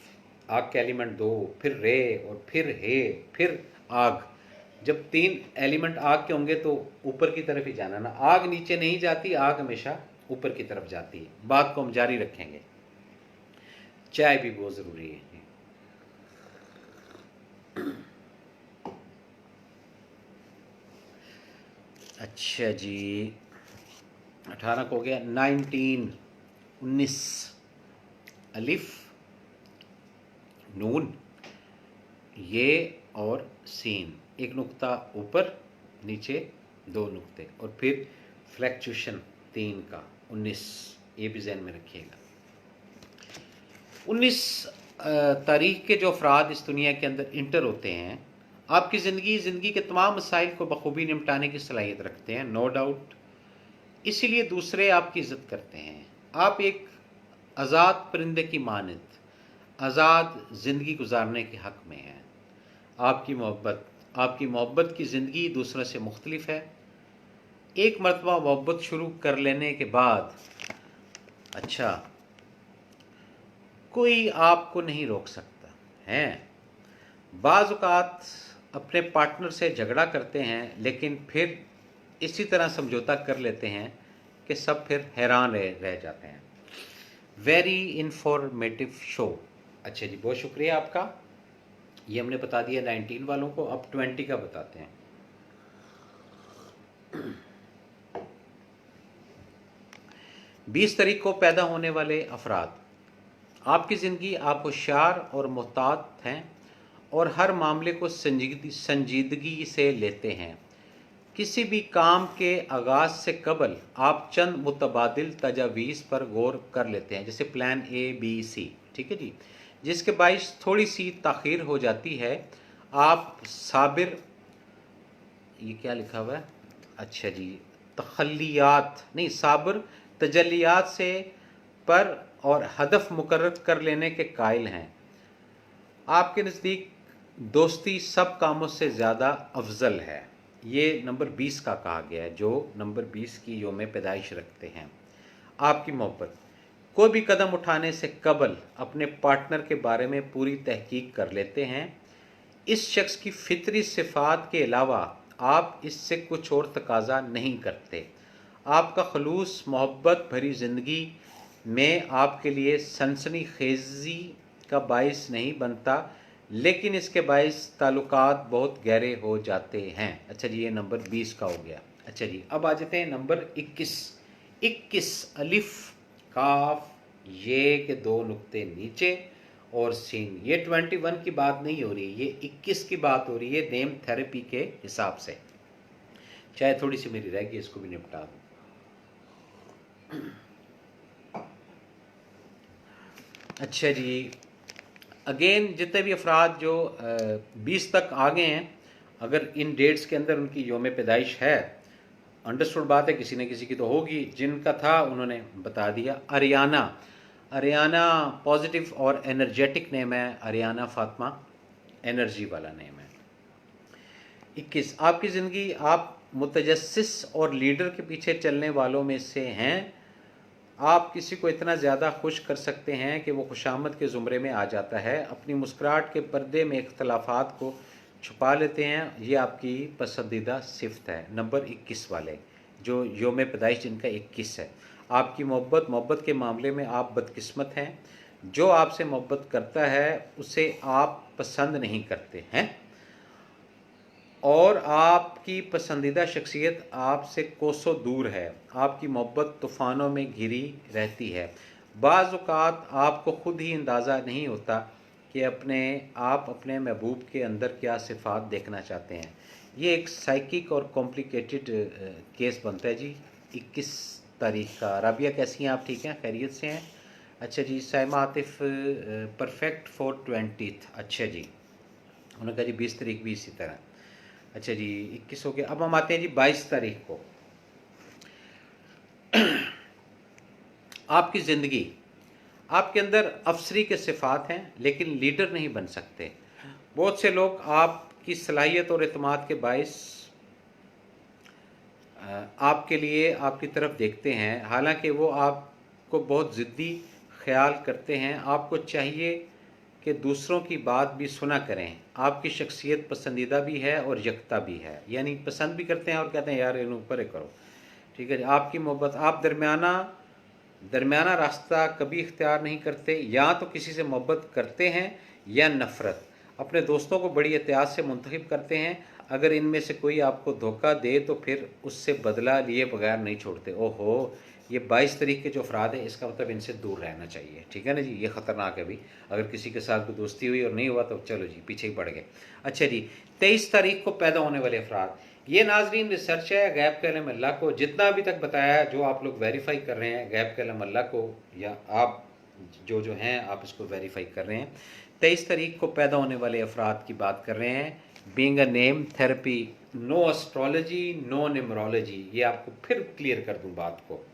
आग के एलिमेंट 2, फिर रे, और फिर हे, फिर आग। जब 3 एलिमेंट आग के होंगे तो ऊपर की तरफ ही जाना ना, आग नीचे नहीं जाती, आग हमेशा ऊपर की तरफ जाती है। बात को हम जारी रखेंगे। चाय भी बहुत ज़रूरी है। अच्छा जी, 18 को हो गया। 19 अलिफ, नून, ये और सीन, एक नुक्ता ऊपर, नीचे 2 नुक्ते, और फिर फ्लैक्चुएशन 3 का 19, ये भी जहन में रखिएगा। 19 तारीख के जो अफराद इस दुनिया के अंदर इंटर होते हैं, आपकी ज़िंदगी के तमाम मसाइल को बखूबी निपटाने की सलाहियत रखते हैं, नो डाउट। इसीलिए दूसरे आपकी इज़्ज़त करते हैं। आप एक आज़ाद परिंदे की मानद आज़ाद ज़िंदगी गुजारने के हक़ में हैं। आपकी मोहब्बत की ज़िंदगी दूसरों से मुख्तलिफ है। एक मरतबा मोहब्बत शुरू कर लेने के बाद, अच्छा, कोई आपको नहीं रोक सकता है। बाज़ औक़ात अपने पार्टनर से झगड़ा करते हैं, लेकिन फिर इसी तरह समझौता कर लेते हैं कि सब फिर हैरान रह जाते हैं। Very informative show. अच्छा जी, बहुत शुक्रिया आपका। ये हमने बता दिया 19 वालों को, अब 20 का बताते हैं। 20 तारीख को पैदा होने वाले अफराद, आपकी ज़िंदगी आप होशियार और मुहतात हैं और हर मामले को संजीदगी से लेते हैं। किसी भी काम के आगाज़ से कबल आप चंद मुतबादिल तजावीज़ पर गौर कर लेते हैं, जैसे प्लान ABC, ठीक है जी, जिसके बाइस थोड़ी सी ताख़ीर हो जाती है। आप साबिर, ये क्या लिखा हुआ है, अच्छा जी, तखल्लियात नहीं, साबिर तजल्लियात से पर और हदफ मुकर्रर कर लेने के कायल हैं। आपके नज़दीक दोस्ती सब कामों से ज़्यादा अफजल है। ये नंबर 20 का कहा गया है, जो नंबर 20 की योम पैदाइश रखते हैं। आपकी मोहब्बत, कोई भी कदम उठाने से कबल अपने पार्टनर के बारे में पूरी तहकीक कर लेते हैं। इस शख्स की फितरी सिफात के अलावा आप इससे कुछ और तकाजा नहीं करते। आपका खलूस मोहब्बत भरी ज़िंदगी में आपके लिए सनसनी खेजी का बाइस नहीं बनता, लेकिन इसके बाइस ताल्लुकात बहुत गहरे हो जाते हैं। अच्छा जी, ये नंबर 20 का हो गया। अच्छा जी, अब आ जाते हैं नंबर 21। 21 अलिफ काफ ये के 2 नुक्ते नीचे और सीन। ये 21 की बात नहीं हो रही, ये 21 की बात हो रही है नेम थेरेपी के हिसाब से। चाहे थोड़ी सी मेरी रह गई, इसको भी निपटा दूँ। अच्छा जी, अगेन जितने भी अफराद जो 20 तक आ गए हैं, अगर इन डेट्स के अंदर उनकी योम पैदाइश है, अंडरस्टूड बात है, किसी न किसी की तो होगी। जिनका था उन्होंने बता दिया। अरियाना पॉजिटिव और एनर्जेटिक नेम है। अरियाना फातिमा एनर्जी वाला नेम है। 21 आपकी ज़िंदगी आप मुतजस्सिस और लीडर के पीछे चलने वालों में से हैं। आप किसी को इतना ज़्यादा खुश कर सकते हैं कि वो खुशामद के ज़ुमरे में आ जाता है। अपनी मुस्कुराहट के पर्दे में इख्तलाफात को छुपा लेते हैं। ये आपकी पसंदीदा सिफ़त है। नंबर 21 वाले जो योम पैदाइश जिनका 21 है। आपकी मोहब्बत के मामले में आप बदकिस्मत हैं। जो आपसे मोहब्बत करता है उसे आप पसंद नहीं करते हैं, और आपकी पसंदीदा शख्सियत आपसे कोसों दूर है। आपकी मोहब्बत तूफ़ानों में घिरी रहती है। बाज़ औक़ात आपको ख़ुद ही अंदाज़ा नहीं होता कि आप अपने महबूब के अंदर क्या सिफ़ात देखना चाहते हैं। ये एक साइकिक और कॉम्प्लिकेटेड केस बनता है जी। 21 तारीख़ का। राबिया कैसी हैं आप? ठीक हैं, खैरियत से हैं? अच्छा जी, Saima Atif perfect for 20th। अच्छा जी, उन्होंने कहा जी 20 तारीख भी इसी तरह। अच्छा जी, 21 हो गया। अब हम आते हैं जी 22 तारीख को। आपकी ज़िंदगी, आपके अंदर अफसरी के सिफ़ात हैं, लेकिन लीडर नहीं बन सकते। बहुत से लोग आपकी सलाहियत और एतमाद के बाइस आपके लिए आपकी तरफ देखते हैं, हालांकि वो आपको बहुत ज़िद्दी ख्याल करते हैं। आपको चाहिए कि दूसरों की बात भी सुना करें। आपकी शख्सियत पसंदीदा भी है और यकता भी है, यानी पसंद भी करते हैं और कहते हैं यार इन ऊपर करो। ठीक है जी। आपकी मोहब्बत, आप दरमियाना रास्ता कभी इख्तियार नहीं करते। या तो किसी से मोहब्बत करते हैं या नफ़रत। अपने दोस्तों को बड़ी एहतियात से मुंतखब करते हैं। अगर इनमें से कोई आपको धोखा दे तो फिर उससे बदला लिए बगैर नहीं छोड़ते। ओहो, ये 22 तारीख के जो अफराद है, इसका मतलब इनसे दूर रहना चाहिए। ठीक है ना जी, ये ख़तरनाक है भी। अगर किसी के साथ कोई दोस्ती हुई और नहीं हुआ तो चलो जी पीछे ही पड़ गए। अच्छा जी, 23 तारीख को पैदा होने वाले अफराद, ये नाजरीन रिसर्च है गैब के अलम अल्लाह को। जितना अभी तक बताया है, जो आप लोग वेरीफाई कर रहे हैं गैब के अलम अल्लाह को, या आप जो हैं आप इसको वेरीफाई कर रहे हैं। 23 तारीख को पैदा होने वाले अफराद की बात कर रहे हैं। Being a name therapy, no astrology, no numerology. ये आपको फिर क्लियर कर दूं बात को।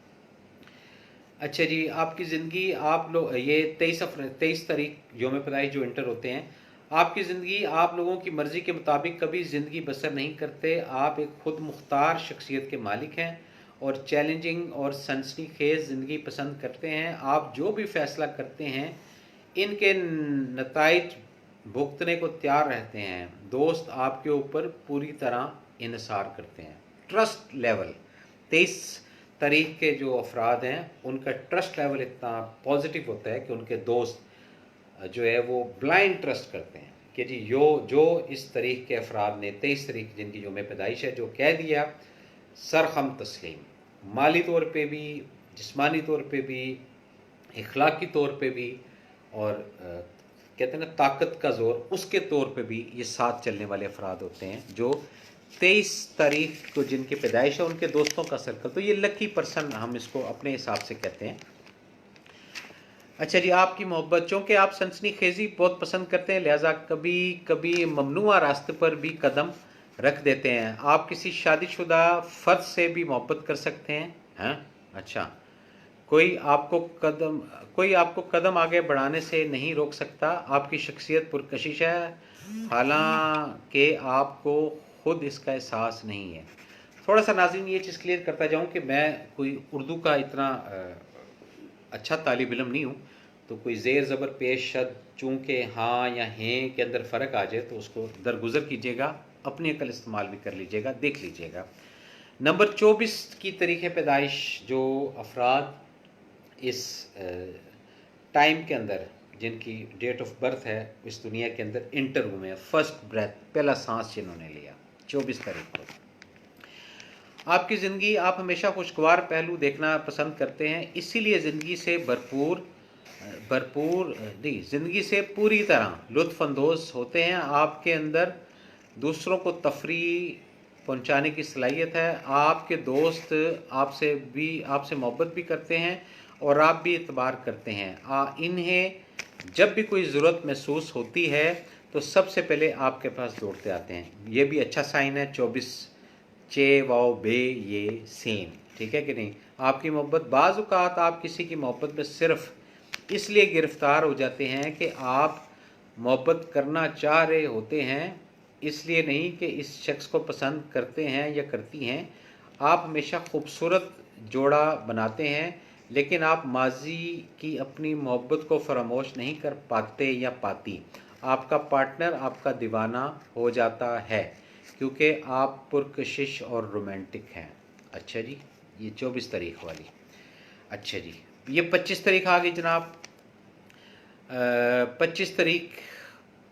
अच्छा जी, आपकी ज़िंदगी, आप लोग ये 23 तारीख योम पैदाइश जो इंटर होते हैं, आपकी ज़िंदगी आप लोगों की मर्ज़ी के मुताबिक कभी ज़िंदगी बसर नहीं करते। आप एक खुद मुख्तार शख्सियत के मालिक हैं और चैलेंजिंग और सनसनीखेज़ ज़िंदगी पसंद करते हैं। आप जो भी फ़ैसला करते हैं, इनके नताइज भुगतने को तैयार रहते हैं। दोस्त आपके ऊपर पूरी तरह इन्हिसार करते हैं। ट्रस्ट लेवल, 23 तारीख के जो अफराद हैं उनका ट्रस्ट लेवल इतना पॉजिटिव होता है कि उनके दोस्त जो है वो ब्लाइंड ट्रस्ट करते हैं कि जी जो इस तारीख के अफराद ने 23 तारीख जिनकी योम पैदाइश है, जो कह दिया सरखम तस्लीम, माली तौर पे भी, जिस्मानी तौर पे भी, इखलाकी तौर पे भी, और कहते हैं ना ताकत का ज़ोर, उसके तौर पे भी ये साथ चलने वाले अफराद होते हैं जो 23 तारीख को जिनकी पैदाइश है, उनके दोस्तों का सर्कल। तो ये लकी पर्सन हम इसको अपने हिसाब से कहते हैं। अच्छा जी, आपकी मोहब्बत, चूँकि आप सनसनी खेजी बहुत पसंद करते हैं, लिहाजा कभी कभी ममनुआ रास्ते पर भी कदम रख देते हैं। आप किसी शादीशुदा फ़र्द से भी मोहब्बत कर सकते हैं। अच्छा, कोई आपको कदम आगे बढ़ाने से नहीं रोक सकता। आपकी शख्सियत पुरकशिश है, हालांकि आपको खुद इसका एहसास नहीं है। थोड़ा सा नाज़रीन ये चीज़ क्लियर करता जाऊं कि मैं कोई उर्दू का इतना अच्छा तालिब इल्म नहीं हूँ, तो कोई ज़ेर ज़बर पेश शब्द चूँकि हाँ या हैं के अंदर फ़र्क आ जाए तो उसको दरगुजर कीजिएगा, अपनी अकल इस्तेमाल भी कर लीजिएगा, देख लीजिएगा। नंबर 24 की तारीख़ पैदाइश जो अफराद इस टाइम के अंदर जिनकी डेट ऑफ बर्थ है इस दुनिया के अंदर इंटर हुए हैं, फर्स्ट ब्रेथ, पहला सांस जिन्होंने लिया 24 तारीख को। आपकी ज़िंदगी आप हमेशा खुशगवार पहलू देखना पसंद करते हैं, इसीलिए ज़िंदगी से ज़िंदगी से पूरी तरह लुत्फ़अंदोज़ होते हैं। आपके अंदर दूसरों को तफरीह पहुंचाने की सलाहियत है। आपके दोस्त आपसे मोहब्बत भी करते हैं और आप भी एतबार करते हैं। इन्हें जब भी कोई ज़रूरत महसूस होती है तो सबसे पहले आपके पास दौड़ते आते हैं। ये भी अच्छा साइन है। 24 चे वाओ बे ये सेम, ठीक है कि नहीं। आपकी मोहब्बत, बाज़ औक़ात आप किसी की मोहब्बत में सिर्फ इसलिए गिरफ़्तार हो जाते हैं कि आप मोहब्बत करना चाह रहे होते हैं, इसलिए नहीं कि इस शख्स को पसंद करते हैं या करती हैं। आप हमेशा खूबसूरत जोड़ा बनाते हैं, लेकिन आप माजी की अपनी मोहब्बत को फरामोश नहीं कर पाते या पाती। आपका पार्टनर आपका दीवाना हो जाता है क्योंकि आप पुरकशिश और रोमांटिक हैं। अच्छा जी, ये 24 तारीख वाली। अच्छा जी, ये 25 तारीख आ गई जनाब। 25 तारीख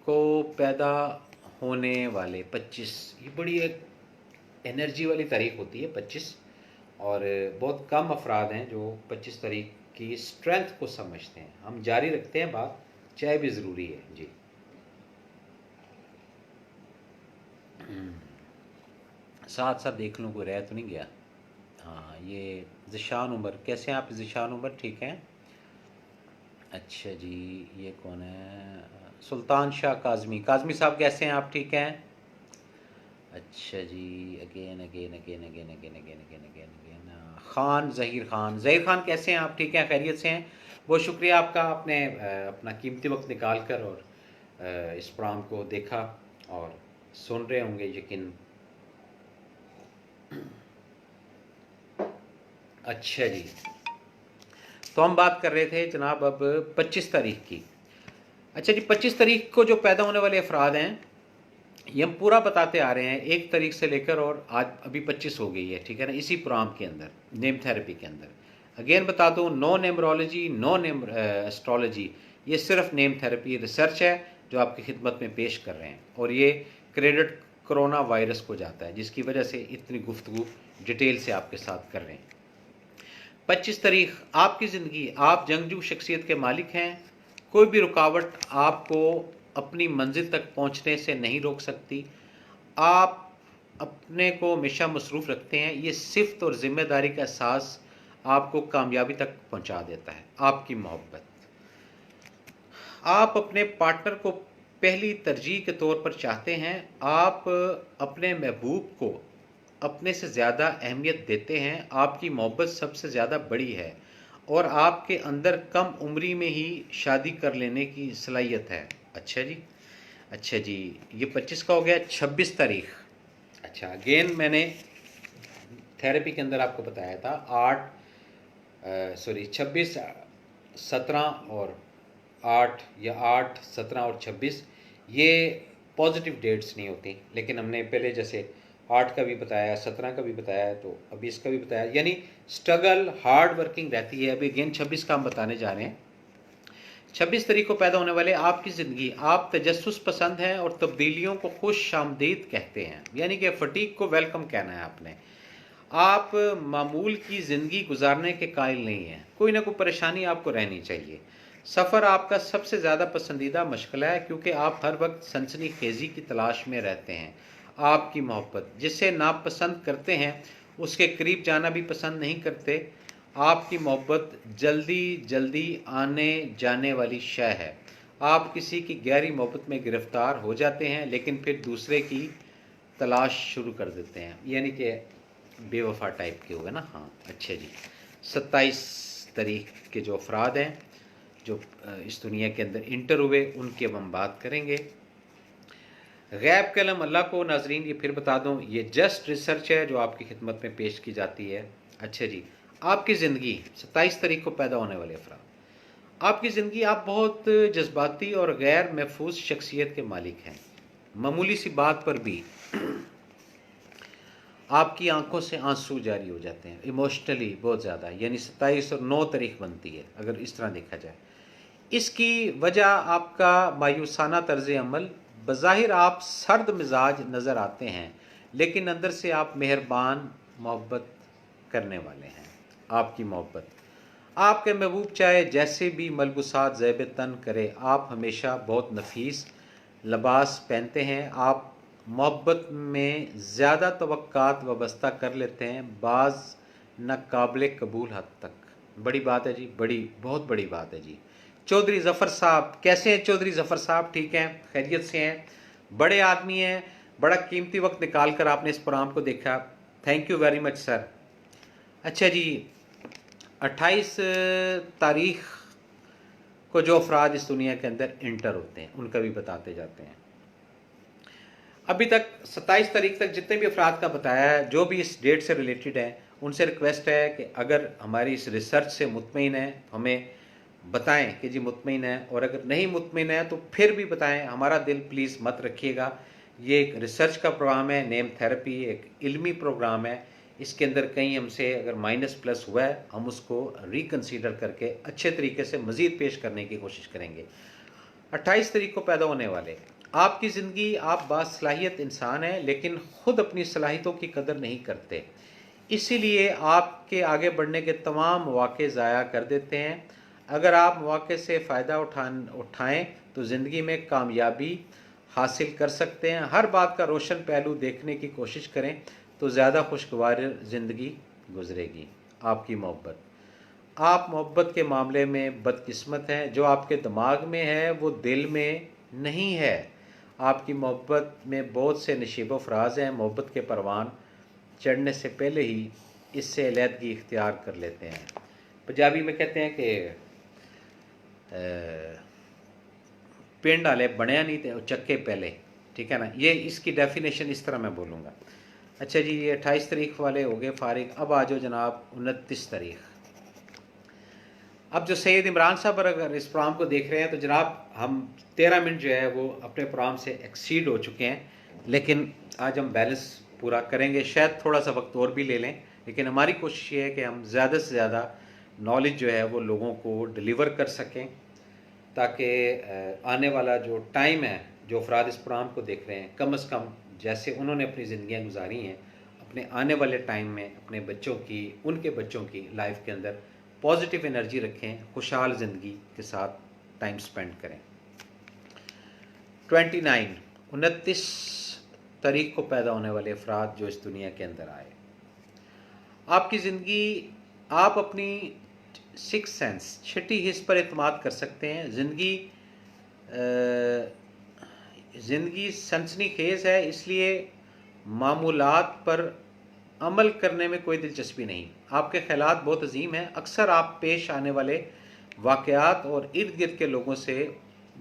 को पैदा होने वाले 25, ये बड़ी एक एनर्जी वाली तारीख होती है 25, और बहुत कम अफराद हैं जो 25 तारीख की स्ट्रेंथ को समझते हैं। हम जारी रखते हैं बात, चाय भी ज़रूरी है जी। साथ साथ देख लूँ कोई रह तो नहीं गया। हाँ, ये ज़िशान उमर, कैसे हैं आप ज़िशान उमर, ठीक हैं। अच्छा जी, ये कौन है, सुल्तान शाह काज़मी, काज़मी साहब कैसे हैं आप, ठीक हैं। अच्छा जी, again again again again again again again again again Khan, Zaheer Khan कैसे हैं आप, ठीक हैं, खैरियत से हैं। बहुत शुक्रिया आपका, आपने अपना कीमती वक्त निकाल कर और इस प्रोग्राम को देखा और सुन रहे होंगे यकीन। अच्छा जी, तो हम बात कर रहे थे जनाब अब 25 तारीख की। अच्छा जी, 25 तारीख को जो पैदा होने वाले अफराद हैं ये हम पूरा बताते आ रहे हैं 1 तारीख से लेकर, और आज अभी 25 हो गई है, ठीक है ना, इसी प्रोग्राम के अंदर नेम थेरेपी के अंदर। अगेन बता दूं, नो नेमरोलॉजी, नो नेम एस्ट्रोलॉजी, ये सिर्फ नेम थेरेपी रिसर्च है जो आपकी खिदमत में पेश कर रहे हैं, और ये क्रेडिट कोरोना वायरस को जाता है जिसकी वजह से इतनी गुफ्तगू डिटेल से आपके साथ कर रहे हैं। 25 तारीख आपकी ज़िंदगी, आप जंगजू शख्सियत के मालिक हैं। कोई भी रुकावट आपको अपनी मंजिल तक पहुंचने से नहीं रोक सकती। आप अपने को हमेशा मसरूफ़ रखते हैं। ये सिफ़्त और ज़िम्मेदारी का एहसास आपको कामयाबी तक पहुंचा देता है। आपकी मोहब्बत, आप अपने पार्टनर को पहली तरजीह के तौर पर चाहते हैं। आप अपने महबूब को अपने से ज़्यादा अहमियत देते हैं। आपकी मोहब्बत सबसे ज़्यादा बड़ी है और आपके अंदर कम उम्री में ही शादी कर लेने की सलाहियत है। अच्छा जी, अच्छा जी, ये 25 का हो गया। 26 तारीख, अच्छा, अगेन मैंने थेरेपी के अंदर आपको बताया था 26, 17 और 8 या 8, 17 और 26 ये पॉजिटिव डेट्स नहीं होती, लेकिन हमने पहले जैसे 8 का भी बताया, 17 का भी बताया, तो अभी इसका भी बताया, यानी स्ट्रगल हार्ड वर्किंग रहती है। अभी अगेन 26 का हम बताने जा रहे हैं। 26 तारीख को पैदा होने वाले आपकी ज़िंदगी, आप तजस्सुस पसंद हैं और तब्दीलियों को खुश आमदीद कहते हैं, यानी कि फटीक को वेलकम कहना है आपने। आप मामूल की ज़िंदगी गुजारने के कायल नहीं हैं, कोई ना कोई परेशानी आपको रहनी चाहिए। सफ़र आपका सबसे ज़्यादा पसंदीदा मशगला है क्योंकि आप हर वक्त सनसनी खेजी की तलाश में रहते हैं। आपकी मोहब्बत, जिसे नापसंद करते हैं उसके करीब जाना भी पसंद नहीं करते। आपकी मोहब्बत जल्दी जल्दी आने जाने वाली शय है। आप किसी की गहरी मोहब्बत में गिरफ़्तार हो जाते हैं लेकिन फिर दूसरे की तलाश शुरू कर देते हैं, यानी कि बेवफा टाइप के हुए ना। हाँ, अच्छा जी, 27 तारीख के जो अफराद हैं जो इस दुनिया के अंदर इंटर हुए, उनकी अब हम बात करेंगे। गैब के इल्म अल्लाह को नाजरीन ये फिर बता दूँ, ये जस्ट रिसर्च है जो आपकी खिदमत में पेश की जाती है। अच्छा जी, आपकी ज़िंदगी 27 तारीख को पैदा होने वाले अफराद, आपकी ज़िंदगी, आप बहुत जज्बाती और गैर महफूज शख्सियत के मालिक हैं। मामूली सी बात पर भी आपकी आंखों से आंसू जारी हो जाते हैं, इमोशनली बहुत ज़्यादा, यानी 27 और 9 तारीख बनती है अगर इस तरह देखा जाए। इसकी वजह आपका मायूसाना तर्ज अमल। बज़ाहिर आप सर्द मिजाज नज़र आते हैं, लेकिन अंदर से आप मेहरबान मोहब्बत करने वाले हैं। आपकी मोहब्बत, आपके महबूब चाहे जैसे भी मलबूसात ज़ैब तन करे, आप हमेशा बहुत नफीस लिबास पहनते हैं। आप मोहब्बत में ज़्यादा तवक्कात वाबस्ता कर लेते हैं, बाज़ नाकाबिल कबूल हद तक। बड़ी बात है जी, बड़ी बहुत बड़ी बात है जी। चौधरी ज़फ़र साहब, कैसे हैं चौधरी ज़फ़र साहब? ठीक हैं, खैरियत से हैं, बड़े आदमी हैं, बड़ा कीमती वक्त निकाल कर आपने इस प्रोग्राम को देखा, thank you very much sir. अच्छा जी, 28 तारीख को जो अफराद इस दुनिया के अंदर इंटर होते हैं उनका भी बताते जाते हैं। अभी तक 27 तारीख तक जितने भी अफराद का बताया है, जो भी इस डेट से रिलेटेड है, उनसे रिक्वेस्ट है कि अगर हमारी इस रिसर्च से मुतमईन है हमें बताएं कि जी मुतमईन है, और अगर नहीं मुतमईन है तो फिर भी बताएं, हमारा दिल प्लीज़ मत रखिएगा। ये एक रिसर्च का प्रोग्राम है, नेम थेरेपी एक इल्मी प्रोग्राम है। इसके अंदर कहीं हमसे अगर माइनस प्लस हुआ है, हम उसको रिकन्सीडर करके अच्छे तरीके से मज़ीद पेश करने की कोशिश करेंगे। 28 तारीख को पैदा होने वाले, आपकी ज़िंदगी, आप बासलाहियत इंसान हैं लेकिन ख़ुद अपनी सलाहियतों की कदर नहीं करते, इसीलिए आपके आगे बढ़ने के तमाम मौक़े ज़ाया कर देते हैं। अगर आप मौक़े से फ़ायदा उठाएं तो ज़िंदगी में कामयाबी हासिल कर सकते हैं। हर बात का रोशन पहलू देखने की कोशिश करें तो ज़्यादा खुशगवार ज़िंदगी गुजरेगी। आपकी मोहब्बत, आप मोहब्बत के मामले में बदकिस्मत हैं। जो आपके दिमाग में है वो दिल में नहीं है। आपकी मोहब्बत में बहुत से नशीब फराज हैं, मोहब्बत के परवान चढ़ने से पहले ही इससे अलहदगी इख्तियार कर लेते हैं। पंजाबी में कहते हैं कि पिंड वाले बनया नहीं थे चक्के पहले, ठीक है ना, ये इसकी डेफिनेशन इस तरह मैं बोलूँगा। अच्छा जी, ये 28 तारीख वाले हो गए फारिग। अब आ जाओ जनाब 29 तारीख। अब जो सैयद इमरान साहब अगर इस प्रोग्राम को देख रहे हैं तो जनाब हम 13 मिनट जो है वो अपने प्रोग्राम से एक्सीड हो चुके हैं, लेकिन आज हम बैलेंस पूरा करेंगे। शायद थोड़ा सा वक्त और भी ले लें, लेकिन हमारी कोशिश ये है कि हम ज़्यादा से ज़्यादा नॉलेज जो है वो लोगों को डिलीवर कर सकें, ताकि आने वाला जो टाइम है, जो अफराद इस प्रोग्राम को देख रहे हैं, कम से कम जैसे उन्होंने अपनी ज़िंदगियाँ गुजारी हैं, अपने आने वाले टाइम में अपने बच्चों की, उनके बच्चों की लाइफ के अंदर पॉजिटिव एनर्जी रखें, खुशहाल ज़िंदगी के साथ टाइम स्पेंड करें। 29 तारीख को पैदा होने वाले अफराद जो इस दुनिया के अंदर आए, आपकी ज़िंदगी, आप अपनी सिक्स सेंस, छठी हिस्स पर एतमाद कर सकते हैं। ज़िंदगी सनसनीखेज़ है, इसलिए मामूलात पर अमल करने में कोई दिलचस्पी नहीं। आपके ख़यालात बहुत अजीम हैं, अक्सर आप पेश आने वाले वाक़यात और इर्द गिर्द के लोगों से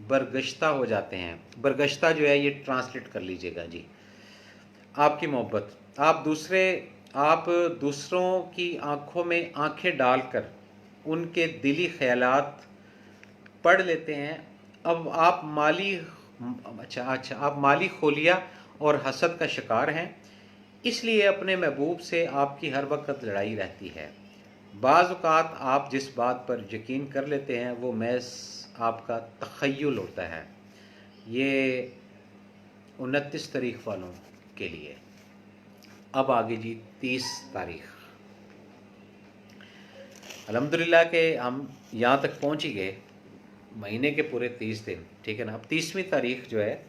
बरगश्ता हो जाते हैं। बरगश्ता जो है ये ट्रांसलेट कर लीजिएगा जी। आपकी मोहब्बत, आप दूसरों की आंखों में आंखें डालकर उनके दिली ख़यालात पढ़ लेते हैं। अब आप माली खोलिया और हसद का शिकार हैं, इसलिए अपने महबूब से आपकी हर वक्त लड़ाई रहती है। बाज़ औक़ात आप जिस बात पर यकीन कर लेते हैं वो महज आपका तख़य्युल होता है। ये 29 तारीख वालों के लिए। अब आगे जी 30 तारीख। अल्हम्दुलिल्लाह के हम यहाँ तक पहुँच ही गए, महीने के पूरे 30 दिन, ठीक है ना। अब 30वीं तारीख जो है,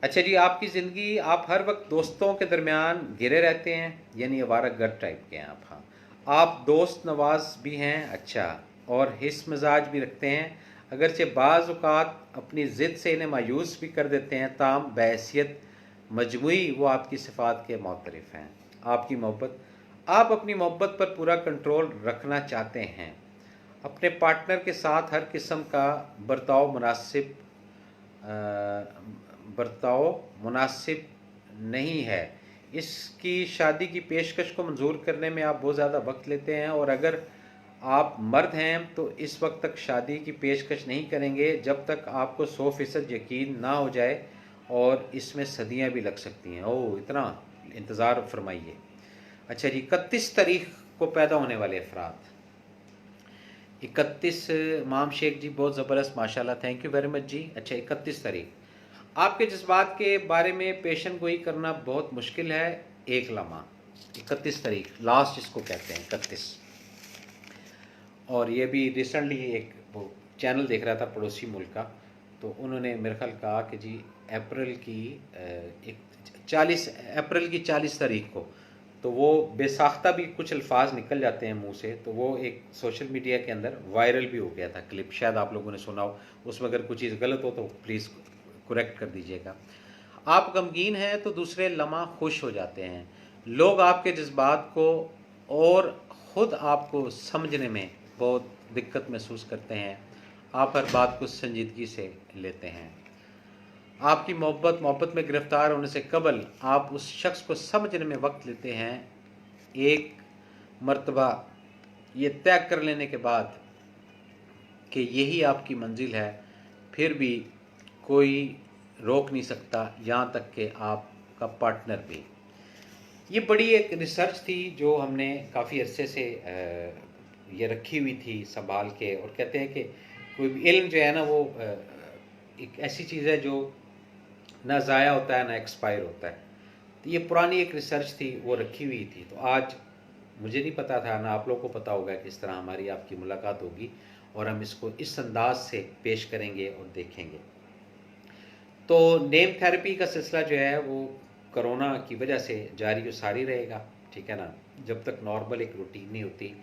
अच्छा जी, आपकी ज़िंदगी, आप हर वक्त दोस्तों के दरमियान घिरे रहते हैं, यानी आवारागर्द टाइप के हैं आप। हाँ, आप दोस्त नवाज भी हैं, अच्छा, और हिस्स मिजाज भी रखते हैं। अगरचे बाज़ औक़ात अपनी ज़िद से इन्हें मायूस भी कर देते हैं, ताम बहैसियत मजमूई वो आपकी सिफ़ात के मुख़्तलिफ़ हैं। आपकी मोहब्बत, आप अपनी मोहब्बत पर पूरा कंट्रोल रखना चाहते हैं। अपने पार्टनर के साथ हर किस्म का बर्ताव मुनासिब नहीं है। इसकी शादी की पेशकश को मंजूर करने में आप बहुत ज़्यादा वक्त लेते हैं, और अगर आप मर्द हैं तो इस वक्त तक शादी की पेशकश नहीं करेंगे जब तक आपको 100% यकीन ना हो जाए, और इसमें सदियां भी लग सकती हैं। ओह, इतना इंतज़ार फरमाइए। अच्छा जी, 31 तारीख को पैदा होने वाले अफराद। 31 माम शेख जी, बहुत ज़बरदस्त, माशाल्लाह, thank you very much ji. अच्छा, 31 तारीख, आपके जज्बात के बारे में पेशन गोई करना बहुत मुश्किल है। एक लम्हा, 31 तारीख लास्ट इसको कहते हैं, 31। और ये भी रिसेंटली एक वो चैनल देख रहा था पड़ोसी मुल्क का, तो उन्होंने मेरे ख्याल कहा कि जी अप्रैल की एक 40 अप्रैल की 40 तारीख को, तो वो बेसाख्ता भी कुछ अल्फाज निकल जाते हैं मुंह से, तो वो एक सोशल मीडिया के अंदर वायरल भी हो गया था क्लिप, शायद आप लोगों ने सुना हो। उसमें अगर कुछ चीज़ गलत हो तो प्लीज़ करेक्ट कर दीजिएगा। आप गमगीन हैं तो दूसरे लम्हा खुश हो जाते हैं। लोग आपके जज्बात को और ख़ुद आपको समझने में बहुत दिक्कत महसूस करते हैं। आप हर बात को संजीदगी से लेते हैं। आपकी मोहब्बत में गिरफ्तार होने से कबल आप उस शख्स को समझने में वक्त लेते हैं। एक मर्तबा ये तय कर लेने के बाद कि यही आपकी मंजिल है, फिर भी कोई रोक नहीं सकता, यहाँ तक कि आपका पार्टनर भी। ये बड़ी एक रिसर्च थी जो हमने काफ़ी अरसे से ये रखी हुई थी संभाल के, और कहते हैं कि कोई भी इल्म जो है ना, वो एक ऐसी चीज़ है जो ना ज़ाया होता है ना एक्सपायर होता है। तो ये पुरानी एक रिसर्च थी, वो रखी हुई थी। तो आज मुझे नहीं पता था, ना आप लोगों को पता होगा कि इस तरह हमारी आपकी मुलाकात होगी, और हम इसको इस अंदाज से पेश करेंगे और देखेंगे। तो नेम थेरेपी का सिलसिला जो है वो कोरोना की वजह से जारी और सारी रहेगा, ठीक है ना, जब तक नॉर्मल एक रूटीन नहीं होती।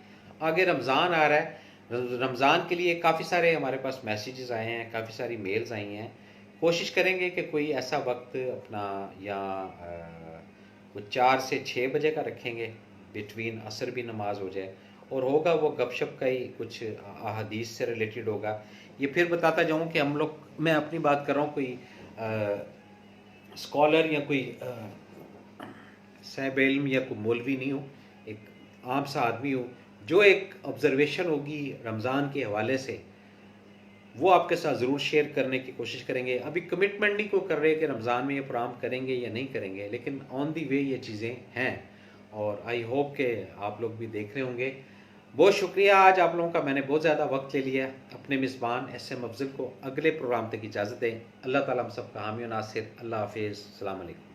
आगे रमज़ान आ रहा है, रमज़ान के लिए काफ़ी सारे हमारे पास मैसेजेस आए हैं, काफ़ी सारी मेल्स आई हैं। कोशिश करेंगे कि कोई ऐसा वक्त अपना, या वो 4 से 6 बजे का रखेंगे, बिटवीन असर भी नमाज हो जाए, और होगा वो गपशप का ही, कुछ अहादीस से रिलेटेड होगा। ये फिर बताता जाऊँ कि हम लोग, मैं अपनी बात कर रहा हूँ, कोई स्कॉलर या कोई साहिब इल्म या कोई मौलवी नहीं हूँ, एक आम सा आदमी हूँ। जो एक ऑब्जर्वेशन होगी रमज़ान के हवाले से, वो आपके साथ ज़रूर शेयर करने की कोशिश करेंगे। अभी कमिटमेंट नहीं को कर रहे कि रमज़ान में ये प्रोग्राम करेंगे या नहीं करेंगे, लेकिन ऑन दी वे ये चीज़ें हैं, और आई होप के आप लोग भी देख रहे होंगे। बहुत शुक्रिया, आज आप लोगों का मैंने बहुत ज़्यादा वक्त ले लिया। अपने मेज़बान SM अफजल को अगले प्रोग्राम तक इजाज़त दें। अल्लाह ताला हम सब का हामी और नासिर। अल्लाह हाफिज़, अस्सलाम वालेकुम।